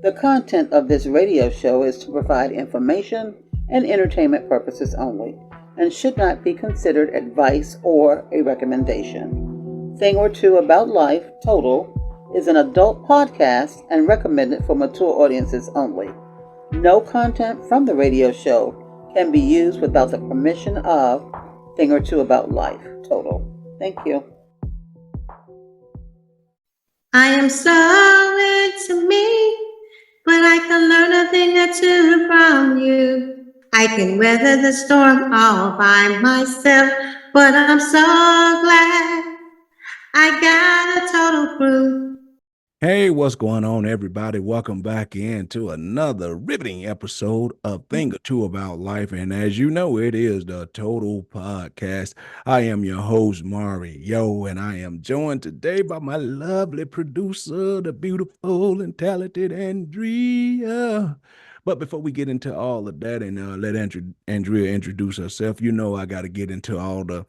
The content of this radio show is to provide information and entertainment purposes only and should not be considered advice or a recommendation. Thing or Two About Life, Total, is an adult podcast and recommended for mature audiences only. No content from the radio show can be used without the permission of Thing or Two About Life, Total. Thank you. I am so into me, but I can learn a thing or two from you. I can weather the storm all by myself, but I'm so glad I got a total crew. Hey, what's going on, everybody? Welcome back into another riveting episode of Thing or Two About Life. And as you know, it is the Total Podcast. I am your host, Mario, and I am joined today by my lovely producer, the beautiful and talented Andrea. But before we get into all of that and let Andrea introduce herself, you know I got to get into all the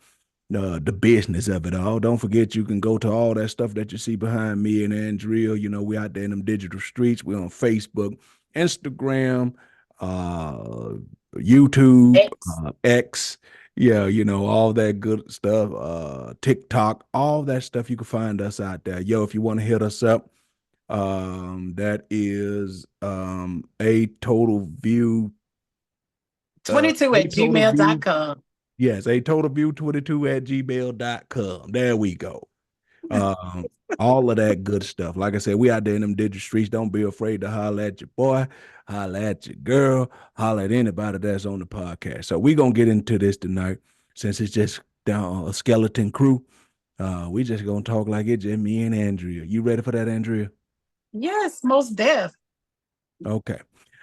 business of it all. Don't forget you can go to all that stuff that you see behind me and Andrea. You know, we out there in them digital streets. We're on Facebook, Instagram, YouTube, X. Yeah, you know, all that good stuff. TikTok, all that stuff. You can find us out there. Yo, if you want to hit us up, that is a total view 22 at gmail.com. Yes, a total view 22 at gmail.com. There we go. All of that good stuff. Like I said, we out there in them digital streets. Don't be afraid to holler at your boy, holler at your girl, holler at anybody that's on the podcast. So we're going to get into this tonight since it's just down a skeleton crew. We just going to talk like it's just me and Andrea. You ready for that, Andrea? Yes, most deaf. Okay.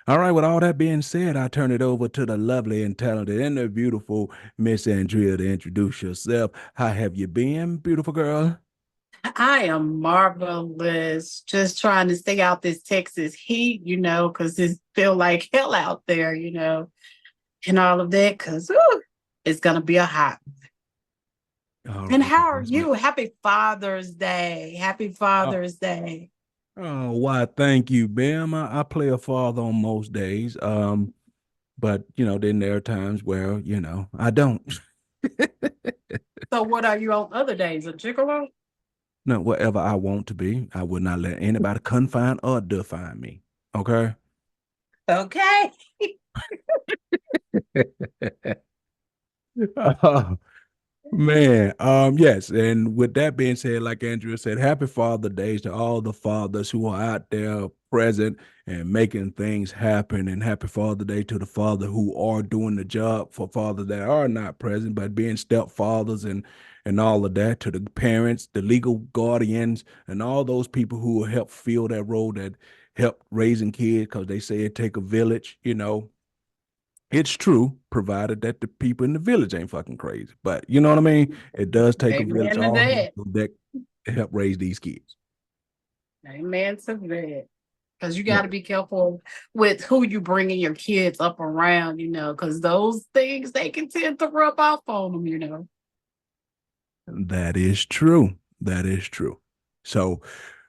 All right, with all that being said, I turn it over to the lovely and talented and the beautiful Miss Andrea to introduce yourself. How have you been, beautiful girl? I am marvelous. Just trying to stay out this Texas heat, you know, because it feel like hell out there, you know, and all of that, because it's going to be a hot. And how are you? Happy Father's Day. Happy Father's Day. Oh, why, thank you, Bam. I play a father on most days. But you know, then there are times where, you know, I don't. So what are you on other days? A gigolo? No, whatever I want to be. I would not let anybody confine or define me. Okay. Okay. Man, yes, and with that being said, like Andrea said, happy Father Days to all the fathers who are out there present and making things happen, and happy Father Day to the father who are doing the job for fathers that are not present, but being stepfathers and all of that, to the parents, the legal guardians, and all those people who will help fill that role, that help raising kids, because they say it take a village, you know. It's true, provided that the people in the village ain't fucking crazy. But you know what I mean? It does take a village all that help raise these kids. Amen to that. Because you got to be careful with who you bringing your kids up around, you know, because those things, they can tend to rub off on them, you know. That is true. That is true. So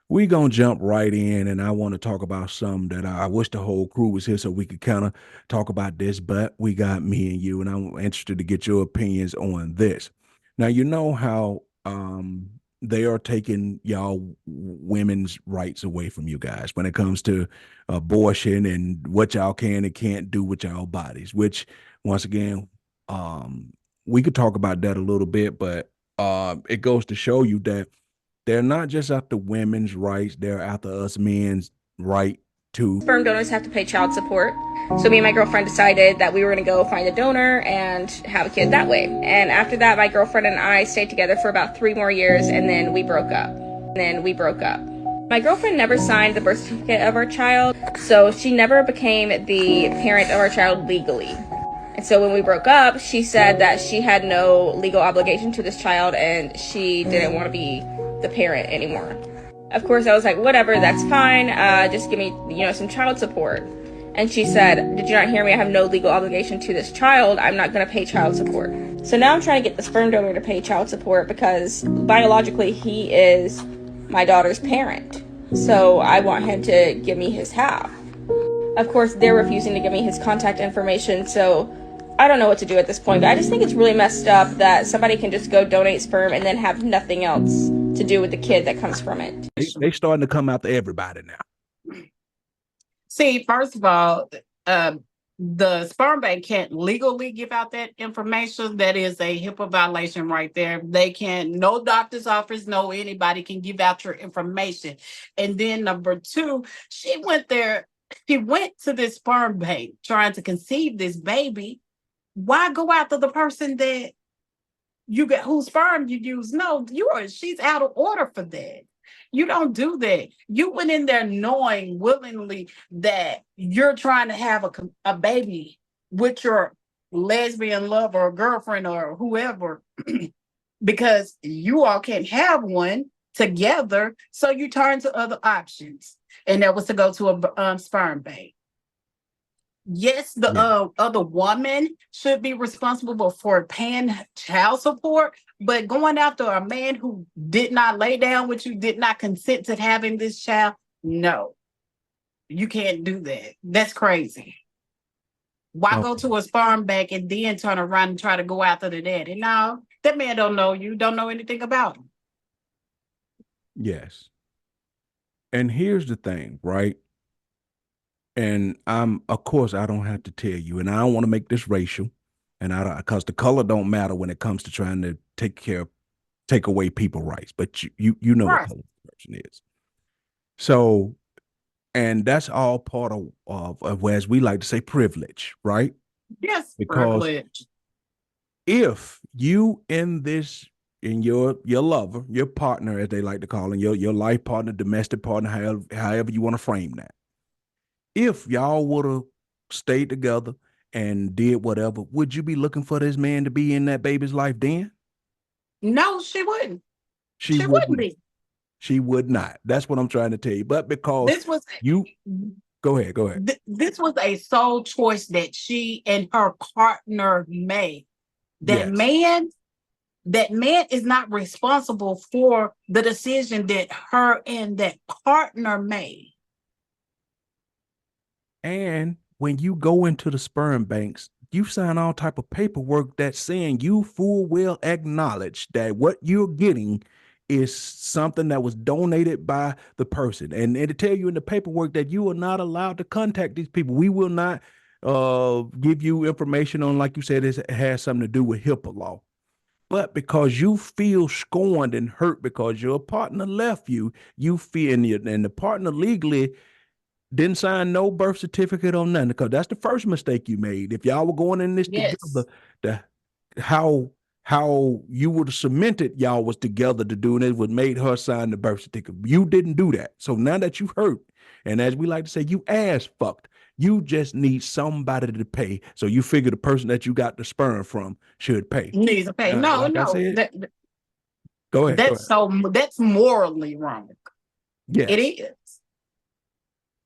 we're going to jump right in, and I want to talk about something that I wish the whole crew was here so we could kind of talk about this, but we got me and you, and I'm interested to get your opinions on this. Now, you know how they are taking y'all women's rights away from you guys when it comes to abortion and what y'all can and can't do with y'all bodies, which, once again, we could talk about that a little bit, but it goes to show you that they're not just after women's rights, they're after us men's right to. Sperm donors have to pay child support. So me and my girlfriend decided that we were going to go find a donor and have a kid that way. And after that, my girlfriend and I stayed together for about 3 more years, and then we broke up. My girlfriend never signed the birth certificate of our child, so she never became the parent of our child legally. And so when we broke up, she said that she had no legal obligation to this child and she didn't want to be the parent anymore. Of course, I was like, whatever, that's fine. Just give me, some child support. And she said, did you not hear me? I have no legal obligation to this child. I'm not going to pay child support. So now I'm trying to get the sperm donor to pay child support because biologically he is my daughter's parent. So I want him to give me his half. Of course, they're refusing to give me his contact information, so I don't know what to do at this point. But I just think it's really messed up that somebody can just go donate sperm and then have nothing else to do with the kid that comes from it. They starting to come after everybody now. See, first of all, the sperm bank can't legally give out that information. That is a HIPAA violation right there. They can't, no doctor's office, no anybody can give out your information. And then number two, she went to this sperm bank trying to conceive this baby. Why go after the person that you got, whose sperm you use? No, she's out of order for that. You don't do that. You went in there knowing willingly that you're trying to have a baby with your lesbian lover or girlfriend or whoever because you all can't have one together. So you turn to other options. And that was to go to a sperm bank. Yes, the other woman should be responsible for paying child support, but going after a man who did not lay down with you, did not consent to having this child, no, you can't do that. That's crazy. Why go to a sperm bank and then turn around and try to go after the daddy? No, that man don't know you, don't know anything about him. Yes. And here's the thing, right? And of course, I don't have to tell you, and I don't want to make this racial, and because the color don't matter when it comes to trying to take away people's rights. But you know Right. what color the person is. So, and that's all part of as we like to say, privilege, right? Yes, Because privilege. if you in your lover, your partner, as they like to call him, your life partner, domestic partner, however you want to frame that. If y'all would have stayed together and did whatever, would you be looking for this man to be in that baby's life then? No, she wouldn't. She wouldn't be. She would not. That's what I'm trying to tell you. But because This was go ahead. This was a sole choice that she and her partner made. That Yes. man is not responsible for the decision that her and that partner made. And when you go into the sperm banks, you sign all type of paperwork that's saying you full well acknowledge that what you're getting is something that was donated by the person. And it'll tell you in the paperwork that you are not allowed to contact these people. We will not give you information on, like you said, it has something to do with HIPAA law. But because you feel scorned and hurt because your partner left you, you feel, and the partner legally didn't sign no birth certificate on nothing, because that's the first mistake you made. If y'all were going in this together, how you would have cemented y'all was together to do it would made her sign the birth certificate. You didn't do that. So now that you hurt, and as we like to say, you ass fucked, you just need somebody to pay. So you figure the person that you got the sperm from should pay. Needs to pay. No, like I no. said, go ahead. That's morally wrong. Yes. It is.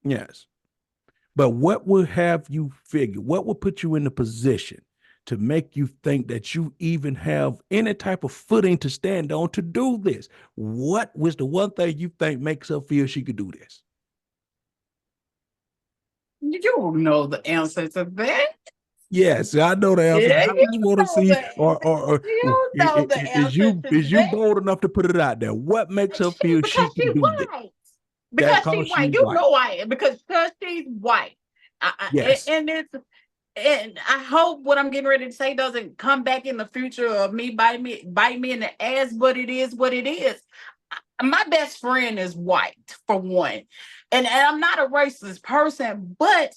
Yes. But what would have you figure? What would put you in the position to make you think that you even have any type of footing to stand on to do this? What was the one thing you think makes her feel she could do this? You don't know the answer to that. Yes, I know the answer. Yeah, I just want to see, you know the answer is you bold enough to put it out there? What makes her feel she can do this? Because she's white. You know why? Because she's white. Yes. And I hope what I'm getting ready to say doesn't come back in the future of me bite me in the ass, but it is what it is. My best friend is white, for one. And I'm not a racist person, but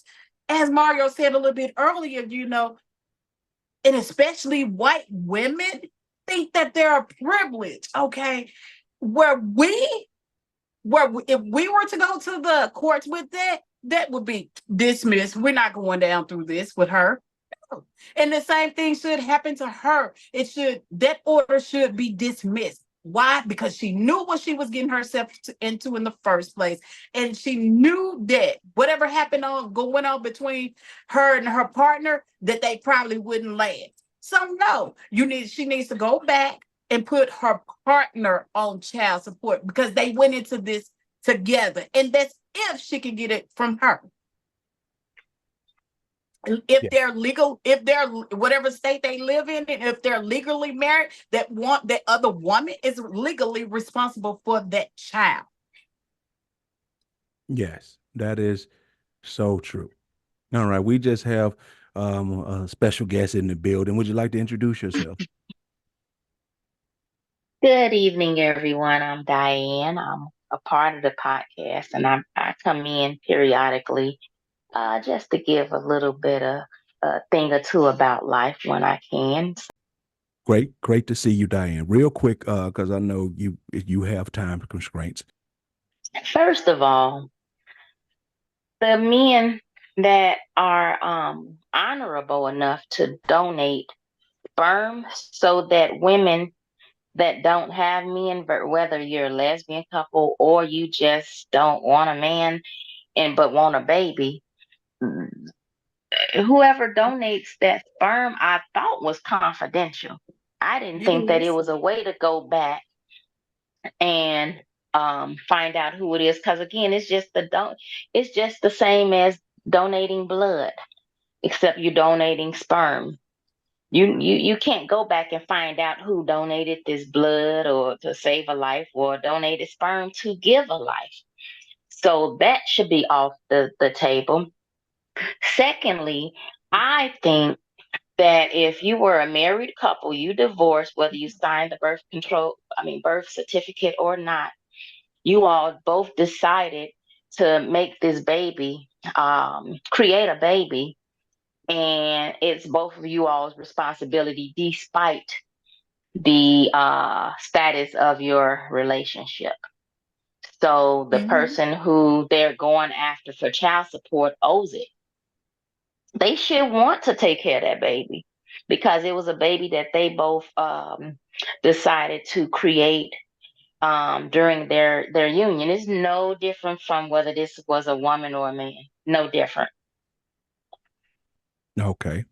as Mario said a little bit earlier, and especially white women think that they're privileged, okay? Where if we were to go to the courts with that would be dismissed. We're not going down through this with her. And the same thing should happen to her. That order should be dismissed. Why? Because she knew what she was getting herself into in the first place. And she knew that whatever going on between her and her partner, that they probably wouldn't last. So no, she needs to go back and put her partner on child support, because they went into this together. And that's if she can get it from her. If they're legal, if they're whatever state they live in, and if they're legally married, that other woman is legally responsible for that child. Yes, that is so true. All right, we just have a special guest in the building. Would you like to introduce yourself? Good evening, everyone. I'm Diane. I'm a part of the podcast, and I come in periodically just to give a little bit of a thing or two about life when I can. Great to see you, Diane. Real quick, because I know you have time constraints. First of all, the men that are honorable enough to donate sperm so that women that don't have men, whether you're a lesbian couple or you just don't want a man but want a baby, whoever donates that sperm, I thought was confidential. I didn't think that it was a way to go back and find out who it is, because again, it's just the same as donating blood, except you're donating sperm. You can't go back and find out who donated this blood or to save a life or donated sperm to give a life. So that should be off the table. Secondly, I think that if you were a married couple, you divorced, whether you signed the birth certificate or not, you all both decided to make this baby, create a baby, and it's both of you all's responsibility despite the status of your relationship. So the person who they're going after for child support owes it. They should want to take care of that baby because it was a baby that they both decided to create during their union. It's no different from whether this was a woman or a man. No different. Okay.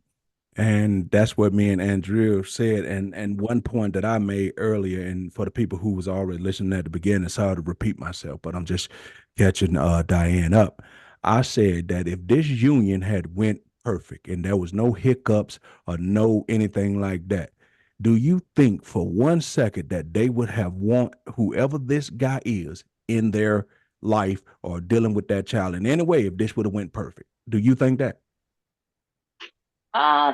And that's what me and Andrea said. And one point that I made earlier, and for the people who was already listening at the beginning, sorry to repeat myself, but I'm just catching Diane up. I said that if this union had went perfect and there was no hiccups or no anything like that, do you think for 1 second that they would have want whoever this guy is in their life or dealing with that child in any way if this would have went perfect? Do you think that?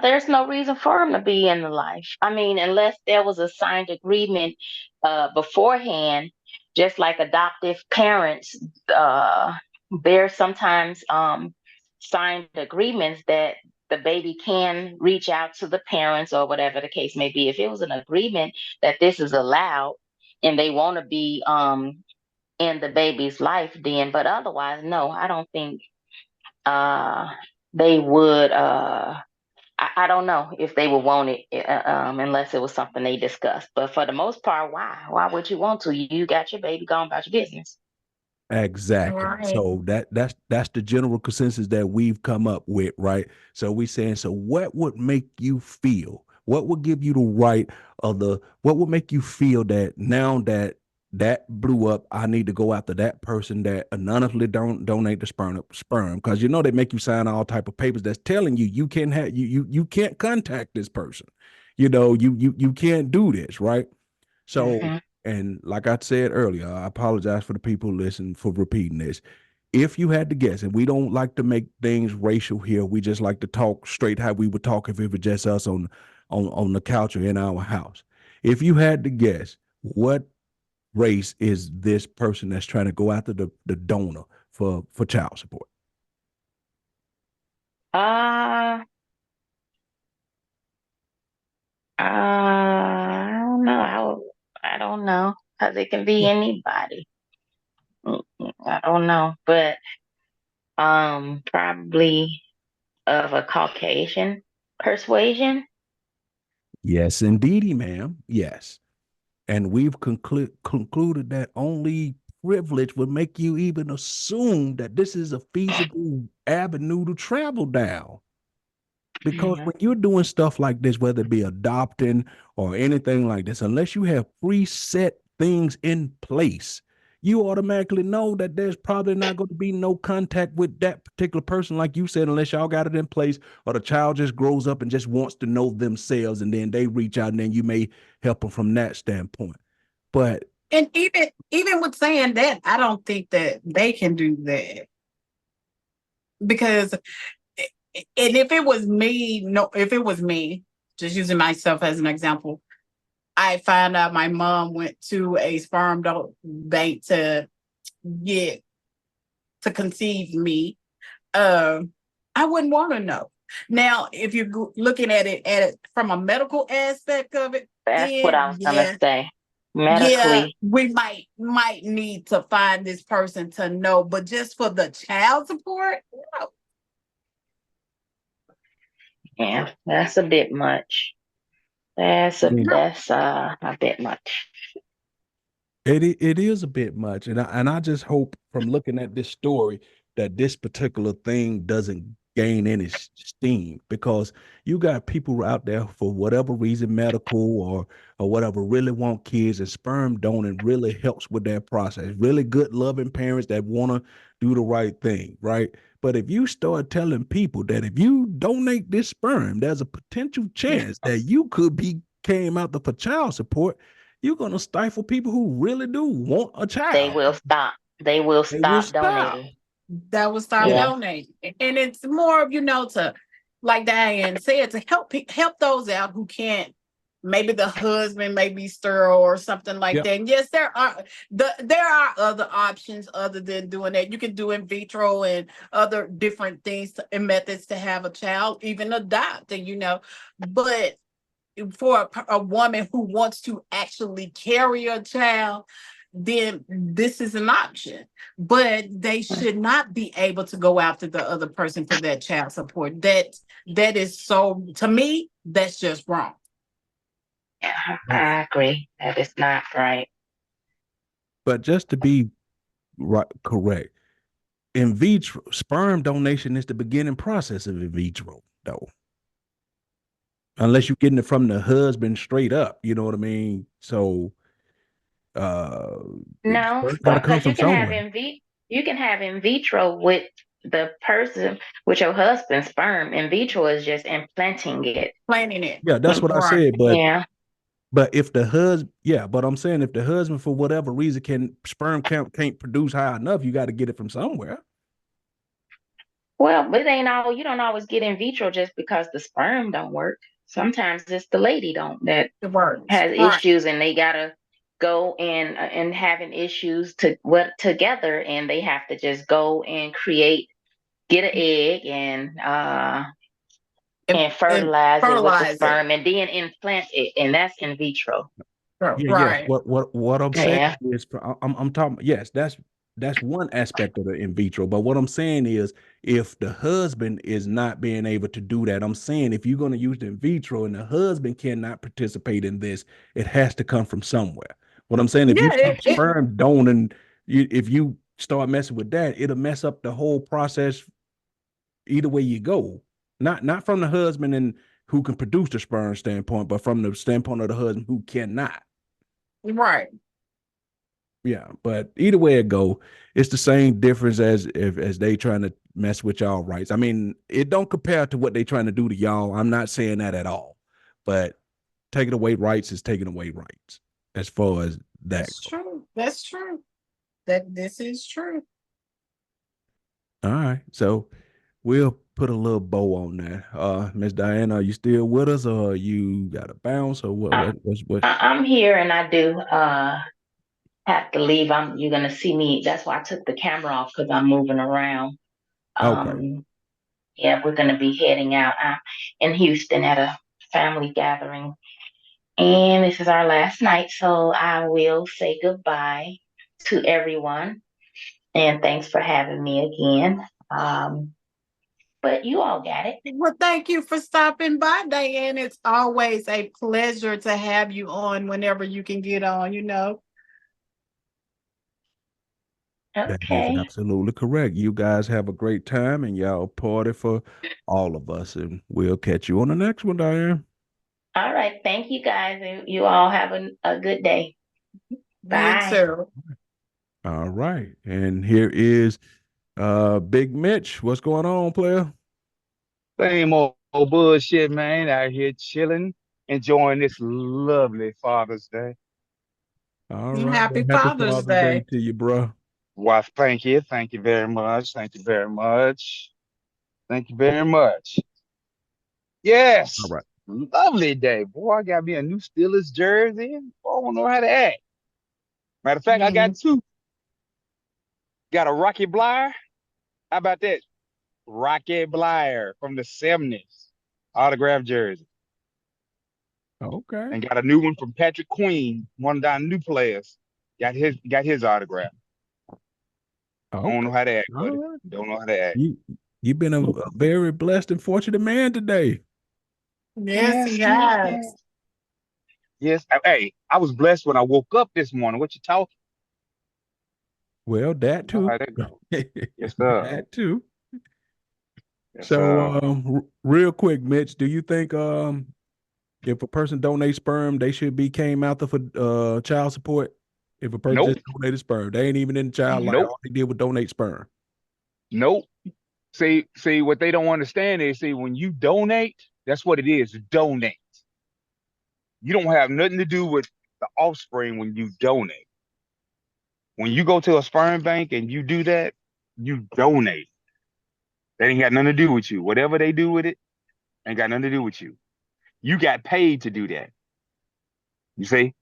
There's no reason for him to be in the life. I mean, unless there was a signed agreement beforehand, just like adoptive parents, there's sometimes signed agreements that the baby can reach out to the parents or whatever the case may be. If it was an agreement that this is allowed and they want to be in the baby's life, then, but otherwise, no, I don't think they would. I don't know if they would want it unless it was something they discussed. But for the most part, why? Why would you want to? You got your baby, going about your business. Exactly. Right. So that's the general consensus that we've come up with, right? So we saying, so what would make you feel? What would give you the right of what would make you feel that now that blew up, I need to go after that person that anonymously don't donate the sperm, because you know they make you sign all type of papers that's telling you can't have you can't contact this person. You know, you can't do this, right? So and like I said earlier, I apologize for the people listening for repeating this. If you had to guess, and we don't like to make things racial here, we just like to talk straight how we would talk if it was just us on the couch or in our house. If you had to guess, what race is this person that's trying to go after the donor for child support? I don't know. I don't know because it can be anybody. I don't know, but probably of a Caucasian persuasion. Yes, indeedy, ma'am. Yes. And we've concluded that only privilege would make you even assume that this is a feasible avenue to travel down. Because when you're doing stuff like this, whether it be adopting or anything like this, unless you have preset things in place, you automatically know that there's probably not going to be no contact with that particular person, like you said, unless y'all got it in place, or the child just grows up and just wants to know themselves, and then they reach out, and then you may help them from that standpoint. But And even with saying that, I don't think that they can do that, because and if it was me, no, if it was me, just using myself as an example, I found out my mom went to a sperm bank to get to conceive me. I wouldn't want to know. Now, if you're looking at it from a medical aspect of it, That's what I then was gonna say. yeah, Medically, we might need to find this person to know, but just for the child support, no. yeah, that's a bit much. That's I a mean, that's a bit much. it is a bit much, and I just hope from looking at this story that this particular thing doesn't gain any steam, because you got people out there for whatever reason, medical or whatever, really want kids, and sperm donor really helps with that process. Really good, loving parents that want to do the right thing, right? But if you start telling people that if you donate this sperm, there's a potential chance that you could be came out for child support, you're going to stifle people who really do want a They child. will stop. They will They will stop stop. donating. That will stop Yeah. donating. And it's more of, to, like Diane said, to help those out who can't. Maybe the husband may be sterile or something like Yep. that. And yes, there are other options other than doing that. You can do in vitro and other different things and methods to have a child, even adopt, and but for a woman who wants to actually carry a child, then this is an option. But they should not be able to go after the other person for that child support. That is, so to me, that's just wrong. Yeah, I agree. That is not right. But just to be correct, in vitro sperm donation is the beginning process of in vitro, though. Unless you're getting it from the husband straight up, you know what I mean? So No, first got to come because from somewhere. you can have in vitro with the person, with your husband's sperm. In vitro is just implanting it. Planning it. Yeah, that's what I Right. said. But Yeah. but if the husband, yeah, but I'm saying if the husband for whatever reason sperm can't produce high enough, you got to get it from somewhere. Well, it ain't all. You don't always get in vitro just because the sperm don't work. Sometimes it's the lady that It works. has Right. issues, and they gotta go and having issues together, and they have to just go and get an egg and fertilize it with the sperm, and then implant it, and that's in vitro. Yeah, yes. Right. What I'm saying Yeah. is, I'm talking. Yes, that's one aspect of the in vitro. But what I'm saying is, if the husband is not being able to do that, I'm saying if you're going to use the in vitro and the husband cannot participate in this, it has to come from somewhere. What I'm saying, if you Yeah. start sperm donating, if you start messing with that, it'll mess up the whole process. Either way you go, not from the husband and who can produce the sperm standpoint, but from the standpoint of the husband who cannot. Right. Yeah, but either way it go, it's the same difference as they trying to mess with y'all rights. I mean, it don't compare to what they trying to do to y'all. I'm not saying that at all. But taking away rights is taking away rights as far as that. That's true. That's true. This is true. All right. So we'll put a little bow on that. Miss Diana, are you still with us, or you got to bounce, or what? I'm here, and I do have to leave. You're gonna see me. That's why I took the camera off, because I'm moving around. Okay. Yeah, we're gonna be heading out. I'm in Houston at a family gathering, and this is our last night, so I will say goodbye to everyone. And thanks for having me again. But you all got it. Well, thank you for stopping by, Diane. It's always a pleasure to have you on whenever you can get on. That is Okay. absolutely correct. You guys have a great time, and y'all party for all of us, and we'll catch you on the next one, Diane. All right. Thank you guys. You all have a good day. You Bye. too. All right. And here is Big Mitch. What's going on, player? Same old bullshit, man. Out here chilling, enjoying this lovely Father's Day. All right. Happy Well, happy Father's Father's Day Day. to you, bro. Why, thank you. Thank you very much. Thank you very much. Thank you very much. All Yes. right. Lovely day. Boy, I got me a new Steelers jersey. Boy, I don't know how to act. Matter of fact, I got Mhm. two. Got a Rocky Blyer. How about that? Rocky Blyer from the 70s. Autographed jersey. Okay. And got a new one from Patrick Queen, one of our new players. Got his autograph. I don't Okay. know how to act, All buddy. right. Don't know how to act. You've been a very blessed and fortunate man today. Yes, he Yes, yes, yes. has. Yes. Hey, I was blessed when I woke up this morning. What you talking? Well, that You know too. how that go. Yes, sir. That too. Yes, So, sir. real quick, Mitch, do you think if a person donates sperm, they should be came out for child support? If a person Nope. just donated sperm, they ain't even in the child life. Nope. All they did was donate sperm. Nope. See, what they don't understand is, when you donate, that's what it is. Donate. You don't have nothing to do with the offspring when you donate. When you go to a sperm bank and you do that, you donate. That ain't got nothing to do with you. Whatever they do with it, ain't got nothing to do with you. You got paid to do that. You see?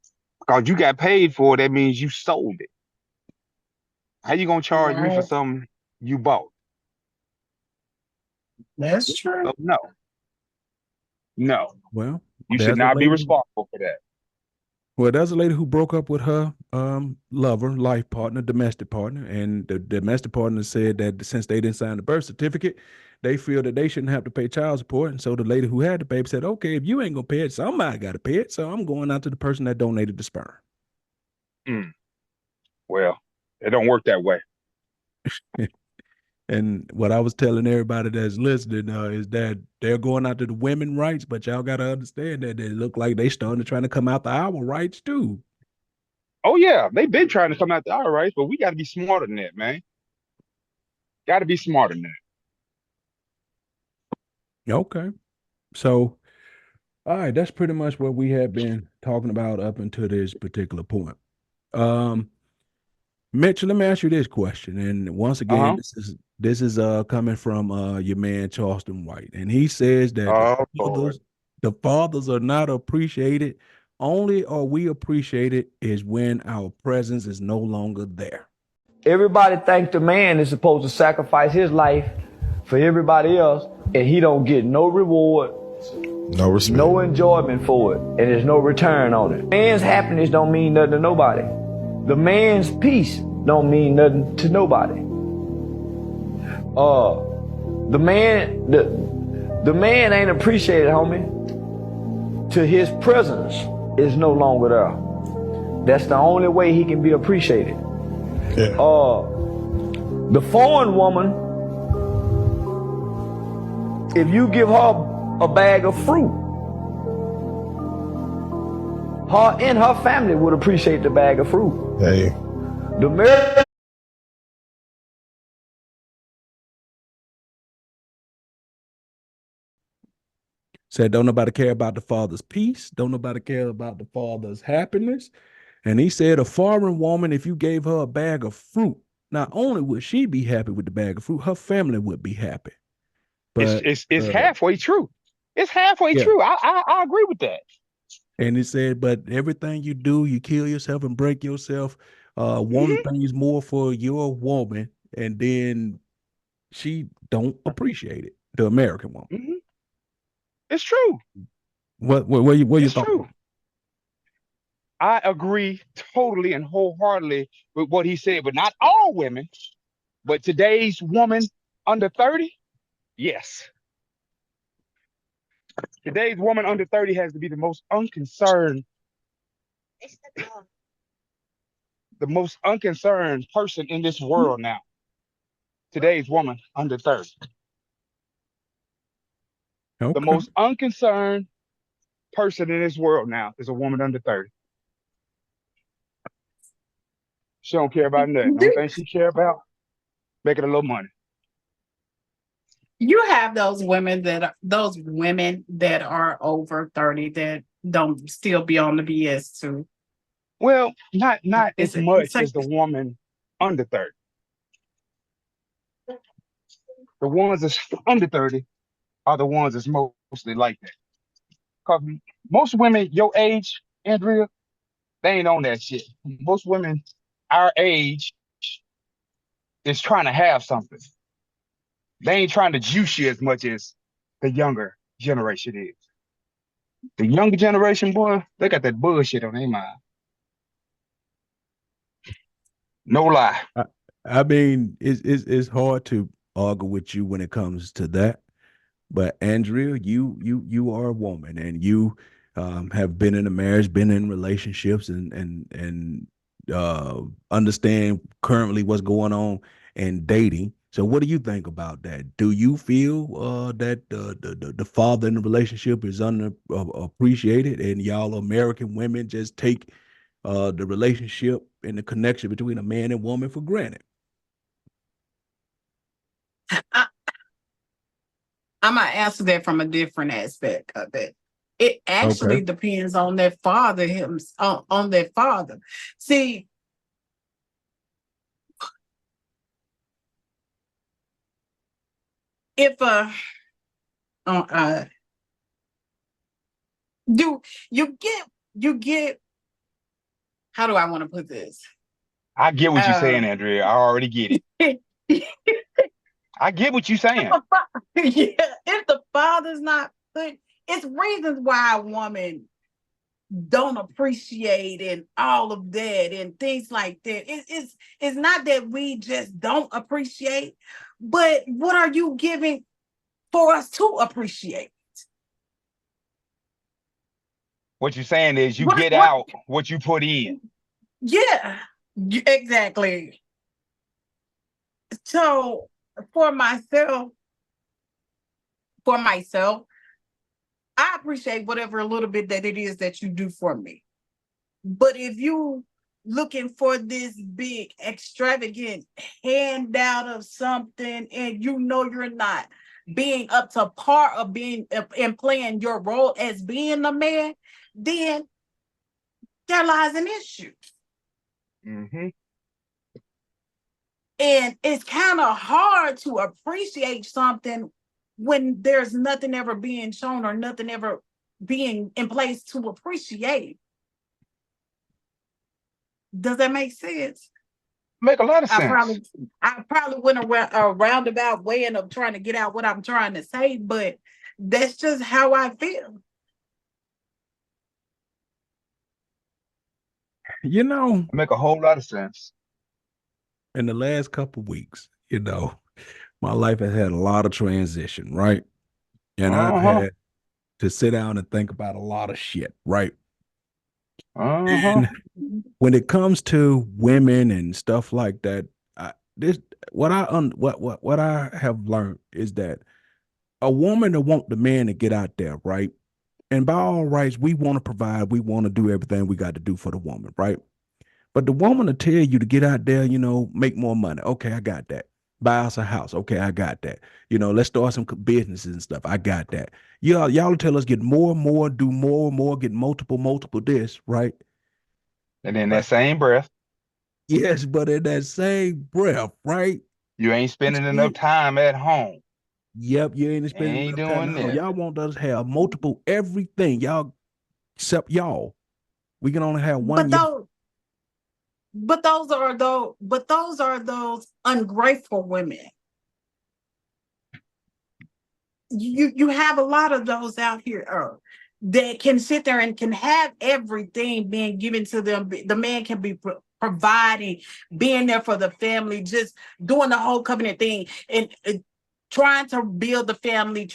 Because you got paid for it, that means you sold it. How you gonna charge me for Right. something you bought? That's true. So no, no. Well, You should there's a not be lady. responsible for that. Well, there's a lady who broke up with her lover, life partner, domestic partner, and the domestic partner said that since they didn't sign the birth certificate, they feel that they shouldn't have to pay child support. And so the lady who had the baby said, "Okay, if you ain't gonna pay it, somebody got to pay it. So I'm going out to the person that donated the sperm." Mm, well, it don't work that way. And what I was telling everybody that's listening is that they're going out to the women rights, but y'all got to understand that they look like they starting to trying to come out to our rights too. Oh yeah, they've been trying to come out the all right, but we got to be smarter than that, man. Got to be smarter than that. Okay, so all right, that's pretty much what we have been talking about up until this particular point. Um, Mitch, let me ask you this question, and once again, Uh-huh. this is coming from your man Charleston White, and he says that Oh Lord. the fathers are not appreciated. Only are we appreciated is when our presence is no longer there. Everybody think the man is supposed to sacrifice his life for everybody else, and he don't get no reward, No respect. no enjoyment for it, and there's no return on it. Man's happiness don't mean nothing to nobody. The man's peace don't mean nothing to nobody. The man ain't appreciated, homie, till his presence is no longer there. That's the only way he can be appreciated. Yeah. The foreign woman, if you give her a bag of fruit, her and her family would appreciate the bag of fruit. Hey. The American Said, don't nobody care about the father's peace. Don't nobody care about the father's happiness. And he said, a foreign woman, if you gave her a bag of fruit, not only would she be happy with the bag of fruit, her family would be happy. It's But it's it's halfway true. It's halfway yeah. true. I agree with that. And he said, but everything you do, you kill yourself and break yourself, wanting Hmm. things more for your woman, and then she don't appreciate it, the American woman. Hmm. It's true. What you It's thought? true. I agree totally and wholeheartedly with what he said, but not all women. But today's woman under 30, yes. Today's woman under 30 has to be the most unconcerned person in this world now. Today's woman under 30. The Okay. most unconcerned person in this world now is a woman under 30. She don't care about nothing. Only thing she care about making a little money. You have those women that are over 30 that don't still be on the BS too. Well, not as It's much like as the woman under 30. The ones that's under 30 are the ones that's mostly like that. Cause most women your age, Andrea, they ain't on that shit. Most women our age is trying to have something. They ain't trying to juice you as much as the younger generation is. The younger generation, boy, they got that bullshit on their mind. No lie. I mean, it's hard to argue with you when it comes to that. But Andrea, you are a woman, and you have been in a marriage, been in relationships, and understand currently what's going on and dating. So, what do you think about that? Do you feel that the father in the relationship is under appreciated, and y'all American women just take the relationship and the connection between a man and woman for granted? I, I'm gonna answer that from a different aspect of it. It Okay. actually depends on that father on that father. See, if uh you you get how do I want to put this? I get what you're Uh saying, Andrea. I already get it. I get what you're saying. yeah, if the father's not put, it's reasons why a woman don't appreciate and all of that and things like that. It's not that we just don't appreciate, but what are you giving for us to appreciate? What you're saying is you get What out what you put in. yeah, exactly. So for myself, for myself, I appreciate whatever a little bit that it is that you do for me. But if you looking for this big extravagant handout of something and you know you're not being up to par of being and playing your role as being a man, then there lies an issue. Mm-hmm. And it's kind of hard to appreciate something when there's nothing ever being shown or nothing ever being in place to appreciate. Does that make sense? Make a lot of I sense. probably I probably went a roundabout way of trying to get out what I'm trying to say, but that's just how I feel. You know, Make a whole lot of sense. in the last couple of weeks, my life has had a lot of transition, right? And I've Uh-huh. had to sit down and think about a lot of shit, right? Uh-huh. And when it comes to women and stuff like that, this what I have learned is that a woman to want the man to get out there, right? And by all rights, we want to provide, we want to do everything we got to do for the woman, right? But the woman will tell you to get out there, make more money. Okay, I got that. Buy us a house. Okay, I got that. Let's start some businesses and stuff. I got that. Y'all tell us get more and more, do more and more, get multiple this, right? And in that But same breath, yes, but in that same breath, right? you ain't spending enough You- time at home. Yep, you ain't spending Ain't enough time doing at home. that. Y'all want us to have multiple everything. Y'all except y'all. We can only have one But y'all. those are those ungrateful women. You have a lot of those out here that can sit there and can have everything being given to them. The man can be providing, being there for the family, just doing the whole covenant thing and trying to build the family,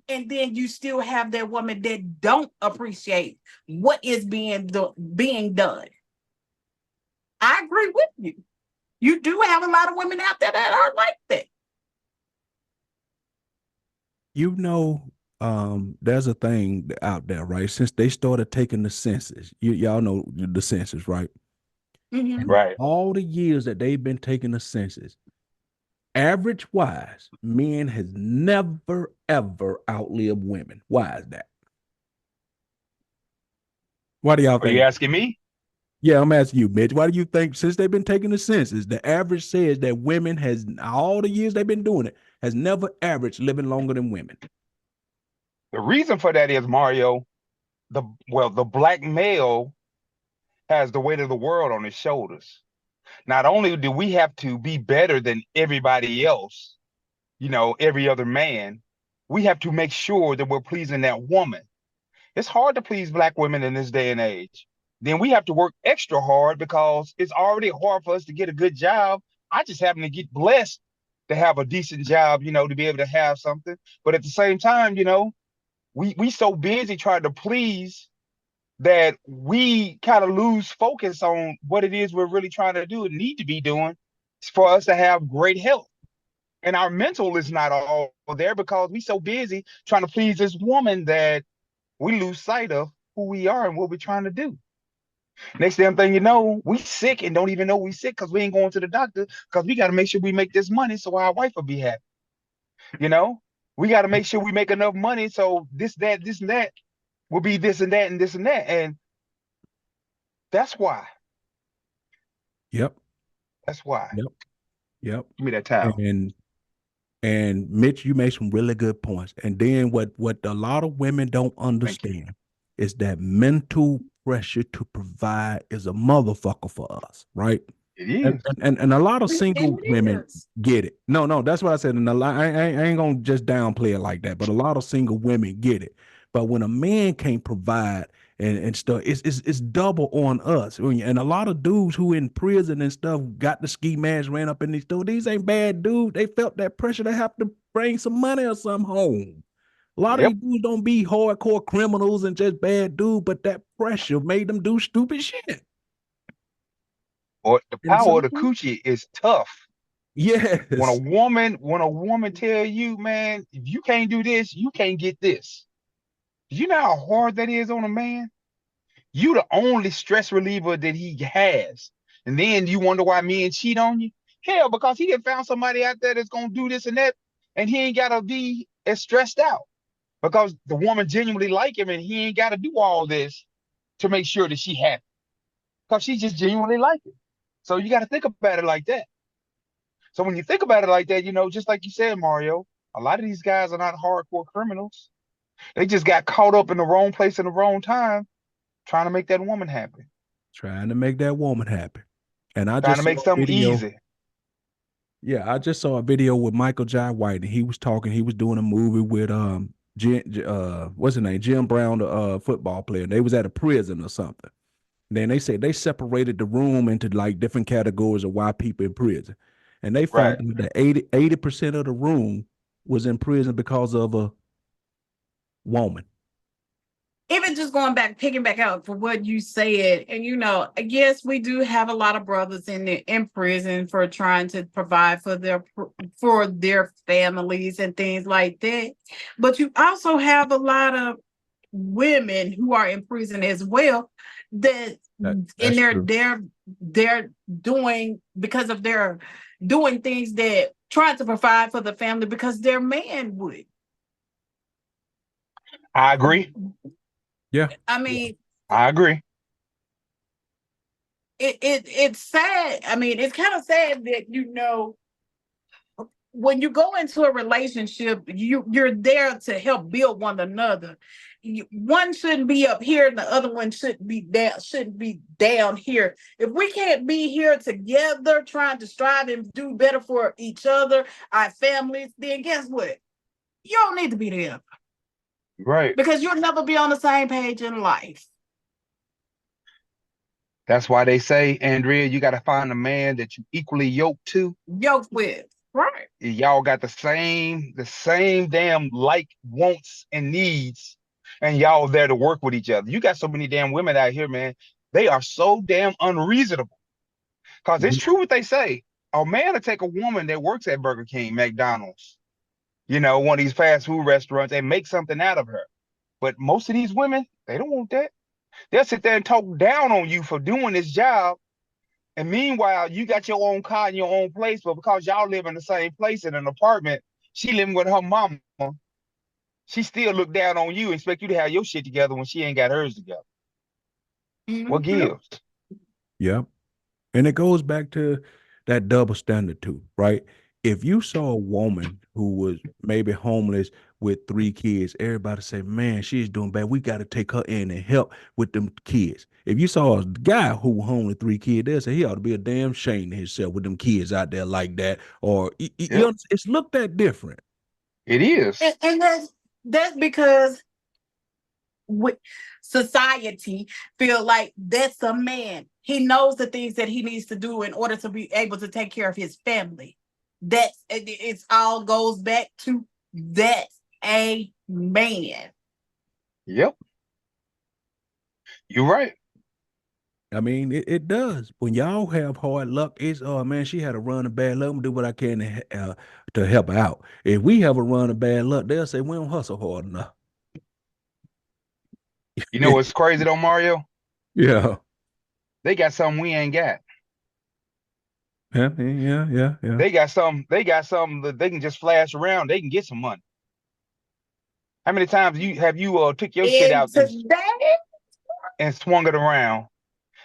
and then you still have that woman that don't appreciate what is being done. I agree with you. You do have a lot of women out there that are like that. you know, there's a thing out there, right? Since they started taking the census, y'all know the census, right? Mhm. Right. All the years that they've been taking the census, average wise, men has never ever outlived women. Why is that? Why do y'all Are you think? asking me? Yeah, I'm asking you, Mitch. Why do you think since they've been taking the census, the average says that women has all the years they've been doing it has never averaged living longer than women? The reason for that is, Mario, the black male has the weight of the world on his shoulders. Not only do we have to be better than everybody else, every other man, we have to make sure that we're pleasing that woman. It's hard to please black women in this day and age. Then we have to work extra hard because it's already hard for us to get a good job. I just happen to get blessed to have a decent job, to be able to have something. But at the same time, we so busy trying to please that we kind of lose focus on what it is we're really trying to do and need to be doing for us to have great health. And our mental is not all there because we so busy trying to please this woman that we lose sight of who we are and what we're trying to do. Next damn thing you know, we sick and don't even know we sick because we ain't going to the doctor because we got to make sure we make this money so our wife will be happy. We got to make sure we make enough money so this, and that will be this and that and this and that. And that's why. Yep. That's why. Yep. Give me that towel. And Mitch, you made some really good points. And then what a lot of women don't understand is that mental pressure to provide is a motherfucker for us, right? It is. And a lot of single women get it. No, that's what I said. And I ain't gonna just downplay it like that, but a lot of single women get it. But when a man can't provide and stuff, it's double on us. And a lot of dudes who in prison and stuff got the ski mask, ran up in these stores. These ain't bad dudes. They felt that pressure to have to bring some money or some home. A lot of these dudes don't be hardcore criminals and just bad dudes, but that pressure made them do stupid shit. Or the power of the coochie is tough. Yes. When a woman tell you, man, if you can't do this, you can't get this. You know how hard that is on a man? You the only stress reliever that he has. And then you wonder why men cheat on you? Hell, because he had found somebody out there that's gonna do this and that, and he ain't gotta be as stressed out. Because the woman genuinely like him and he ain't gotta do all this to make sure that she happy. Because she just genuinely like it. So you gotta think about it like that. So when you think about it like that, just like you said, Mario, a lot of these guys are not hardcore criminals. They just got caught up in the wrong place in the wrong time, trying to make that woman happy. Trying to make that woman happy. And I trying just to make something easy. Yeah, I just saw a video with Michael Jai White, and he was talking. He was doing a movie with what's his name, Jim Brown, the football player. They was at a prison or something. Then they said they separated the room into like different categories of why people in prison, and they found out that 80% of the room was in prison because of a woman. Even just going back, picking back out for what you said, and yes, we do have a lot of brothers in prison for trying to provide for their families and things like that. But you also have a lot of women who are in prison as well they're doing because of their doing things that try to provide for the family because their man would. I agree. Yeah. I mean, I agree. It's sad. I mean, it's kind of sad that when you go into a relationship, you're there to help build one another. One shouldn't be up here, and the other one shouldn't be down here. If we can't be here together, trying to strive and do better for each other, our families, then guess what? You don't need to be there. Right. Because you'll never be on the same page in life. That's why they say, Andrea, you got to find a man that you equally yoked to. Yoked with. Right. Y'all got the same damn wants and needs, and y'all there to work with each other. You got so many damn women out here, man. They are so damn unreasonable. Because it's true what they say. A man will take a woman that works at Burger King, McDonald's, one of these fast food restaurants, and make something out of her. But most of these women, they don't want that. They'll sit there and talk down on you for doing this job And meanwhile, you got your own car in your own place, but because y'all live in the same place in an apartment, she living with her mama. She still look down on you, expect you to have your shit together when she ain't got hers together. What gives? Yep. And it goes back to that double standard too, right? If you saw a woman who was maybe homeless with 3 kids, everybody say, man, she's doing bad. We got to take her in and help with them kids. If you saw a guy who was home with 3 kids, they'll say he ought to be a damn shame to himself with them kids out there like that. Or you know, it's looked at different. It is. And that's because society feel like that's a man. He knows the things that he needs to do in order to be able to take care of his family. That's it's all goes back to that's a man. Yep. You're right. I mean, it does. When y'all have hard luck, it's man, she had a run of bad luck. I'm gonna do what I can to help her out. If we have a run of bad luck, they'll say we don't hustle hard enough. You know what's crazy though, Mario? Yeah. They got something we ain't got. Yeah. They got something that they can just flash around. They can get some money. How many times have you took your shit out and swung it around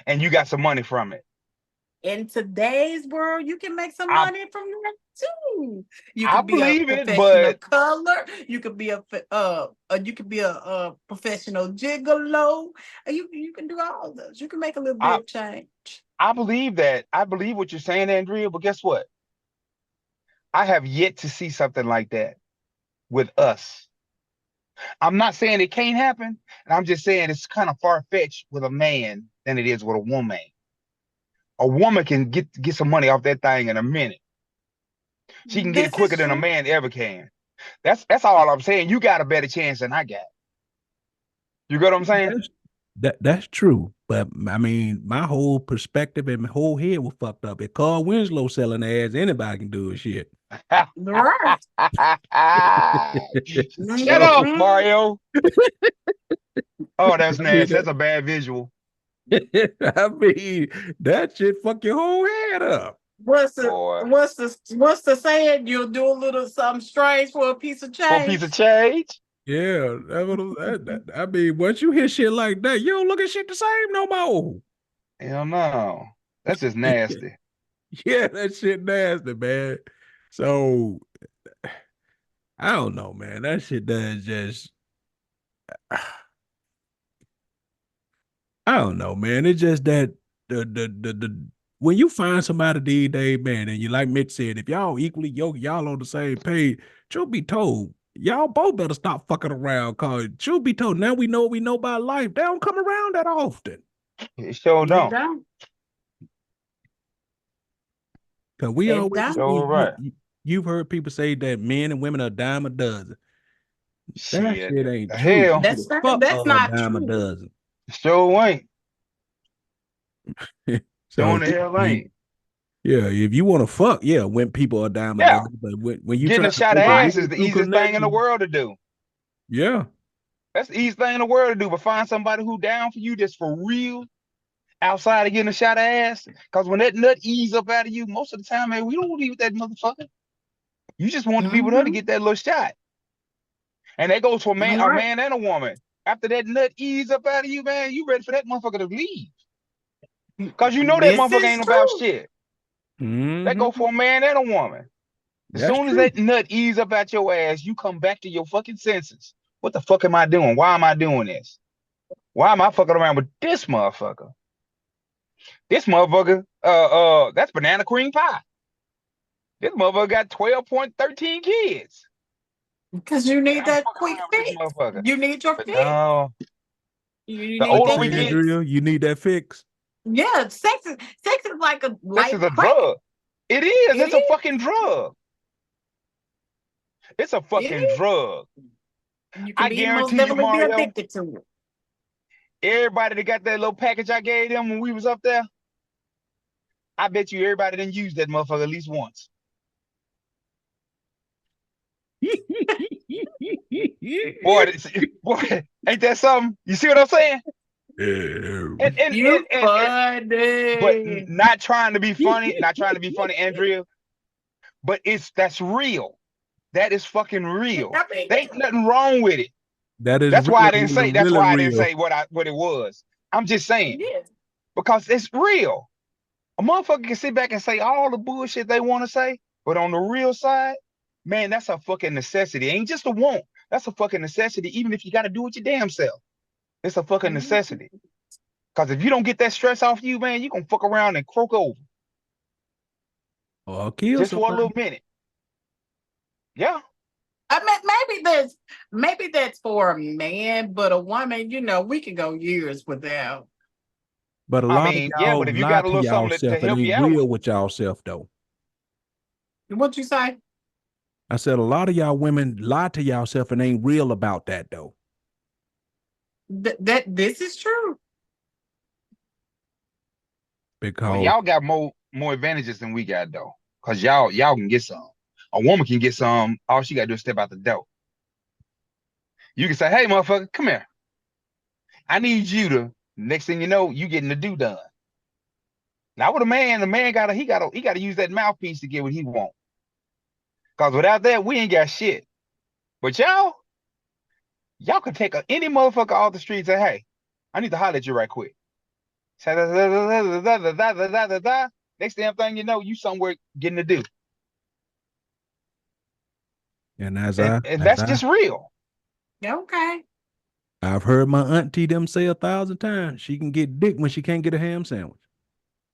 and you got some money from it? In today's world, you can make some money from that too. You I can be a believe it, professional but color. You could be a professional gigolo. You can do all those. You can make a little bit of change. I believe that. I believe what you're saying, Andrea, but guess what? I have yet to see something like that with us. I'm not saying it can't happen, and I'm just saying it's kind of far-fetched with a man than it is with a woman. A woman can get some money off that thing in a minute. She can get it quicker than a man ever can. That's all I'm saying. You got a better chance than I got. You get what I'm saying? That's true. But I mean, my whole perspective and my whole head was fucked up. If Carl Winslow selling ass, anybody can do a shit. Right. Shut up, Mario. Oh, that's nasty. That's a bad visual. I mean, that shit fuck your whole head up. What's the saying? You'll do a little something strange for a piece of change. For a piece of change? Yeah, I mean, once you hear shit like that, you don't look at shit the same no more. Hell no. That's just nasty. Yeah, that shit nasty, man. So I don't know, man. That shit does just I don't know, man. It's just that the when you find somebody these days, man, and you like Mitch said, if y'all equally yoked, y'all on the same page, truth be told, y'all both better stop fucking around. Cause truth be told, now we know what we know about life. They don't come around that often. It sure don't. Cause we always right. You've heard people say that men and women are a dime a dozen. That shit ain't true. Hell. That's not dime true. a dozen. Sure ain't. So Sure the hell ain't. Yeah, if you want to fuck, yeah, when people are dime a dozen, but when you getting try a shot of ass is the easiest thing in the world to do. Yeah. That's the easiest thing in the world to do, but find somebody who down for you that's for real outside of getting a shot of ass. Because when that nut ease up out of you, most of the time, man, we don't want to eat that motherfucker. You just want the people there to get that little shot. And that goes for a man and a woman. After that nut ease up out of you, man, you ready for that motherfucker to leave. Because you know that motherfucker ain't about shit. That go for a man and a woman. As soon as that nut ease up out your ass, you come back to your fucking senses. What the fuck am I doing? Why am I doing this? Why am I fucking around with this motherfucker? This motherfucker, that's banana cream pie. This motherfucker got 12.13 kids. Because you need that quick fix. You need your fix. No. You the need older that we fix. get, you need that fix. Yeah, sex is like a sex is a drug. It is. It's a fucking drug. It's a fucking drug. I guarantee you, Mario, be addicted to it. Everybody that got that little package I gave them when we was up there, I bet you everybody didn't use that motherfucker at least once. boy, ain't that something? You see what I'm saying? You but funny. not trying to be funny, Andrea. But that's real. That is fucking real. I mean, There ain't nothing wrong with it. That is That's why really, I didn't say. really, That's really why I didn't real. say what it was. I'm just saying yeah. because it's real. A motherfucker can sit back and say all the bullshit they want to say, but on the real side, man, that's a fucking necessity. It ain't just a want. That's a fucking necessity. Even if you got to do it your damn self, it's a fucking necessity. Because if you don't get that stress off you, man, you gonna fuck around and croak over Or kill just for a little somebody. minute. Yeah. I mean, maybe that's for a man, but a woman, we can go years without. But a I lot of mean, yeah, y'all but if you lie got a to little something to yourself and help you ain't out with, real with yourself though. What you say? I said a lot of y'all women lie to yourself and ain't real about that though. That this is true. well, Because y'all got more advantages than we got though. Cause y'all can get some. A woman can get some. All she gotta do is step out the door. You can say, "Hey, motherfucker, come here. I need you to." Next thing you know, you getting the do done. Now with a man, gotta use that mouthpiece to get what he want. Cause without that, we ain't got shit. But y'all can take any motherfucker off the street and say, "Hey, I need to holler at you right quick." Say, da, da, da, da, da, da, da, da, da, da, da. Next damn thing you know, you somewhere getting the do. and And that's just real. Okay. I've heard my auntie them say 1,000 times, she can get dick when she can't get a ham sandwich.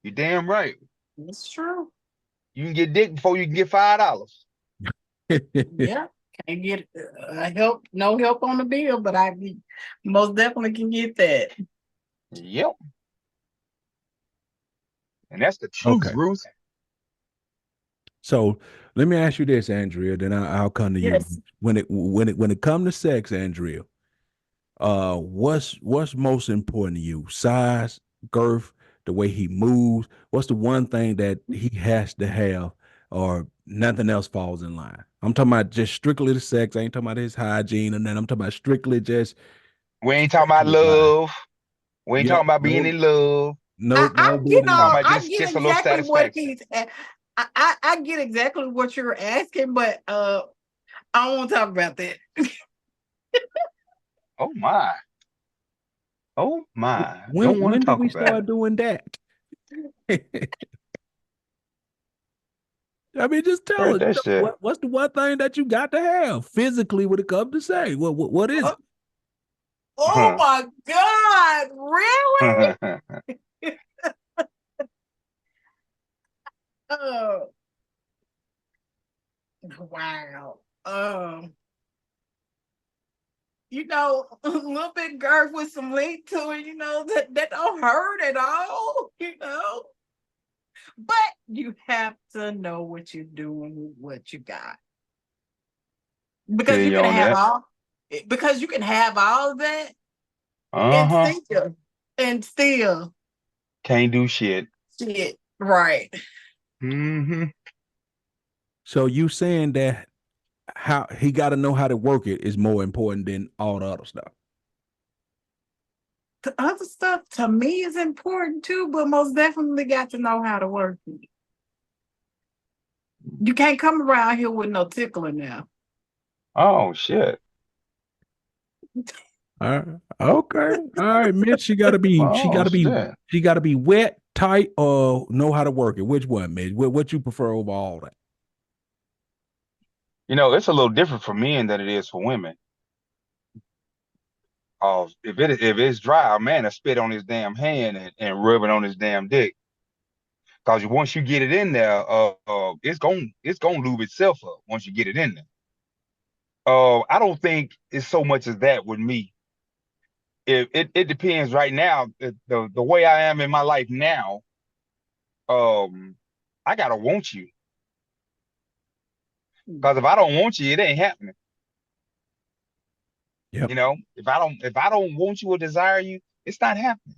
You damn right. It's true. You can get dick before you can get $5. Yeah. Can't get no help on the bill, but I most definitely can get that. Yep. And that's the truth, Okay. Ruth. So let me ask you this, Andrea. Then I'll come to you. Yes. When it comes to sex, Andrea, what's most important to you? Size, girth, the way he moves. What's the one thing that he has to have, or nothing else falls in line? I'm talking about just strictly the sex. I ain't talking about his hygiene and then I'm talking about strictly just We ain't talking about sexual vibe. love. We ain't Yep. talking about being in love. No, no We talking booty. about I get just a little exactly what satisfaction. I get exactly what you're asking, but I don't want to talk about that. Oh my. Oh my. Don't want When to did talk we about it. start doing that? I mean, just tell Heard us, that shit. what's the one thing that you got to have physically when it comes to say? What is it? Oh my God, really? Oh, wow. A little bit girth with some length to it, that don't hurt at all. But you have to know what you're doing with what you got. Because Feel you you can on have that. all of that and Uh-huh. still Can't do shit. shit. Right. Mm-hmm. So you saying that how he got to know how to work it is more important than all the other stuff. The other stuff to me is important too, but most definitely got to know how to work it. You can't come around here with no tickler now. Oh shit. Okay. All right, Mitch. She gotta be Oh shit. wet, tight, or know how to work it. Which one, Mitch? What you prefer over all that? It's a little different for men than it is for women. If it's dry, a man will spit on his damn hand and rub it on his damn dick. Cause once you get it in there, it's gonna lube itself up once you get it in there. I don't think it's so much as that with me. It depends right now. The way I am in my life now, I gotta want you. Cause if I don't want you, it ain't happening. Yep. If I don't want you or desire you, it's not happening.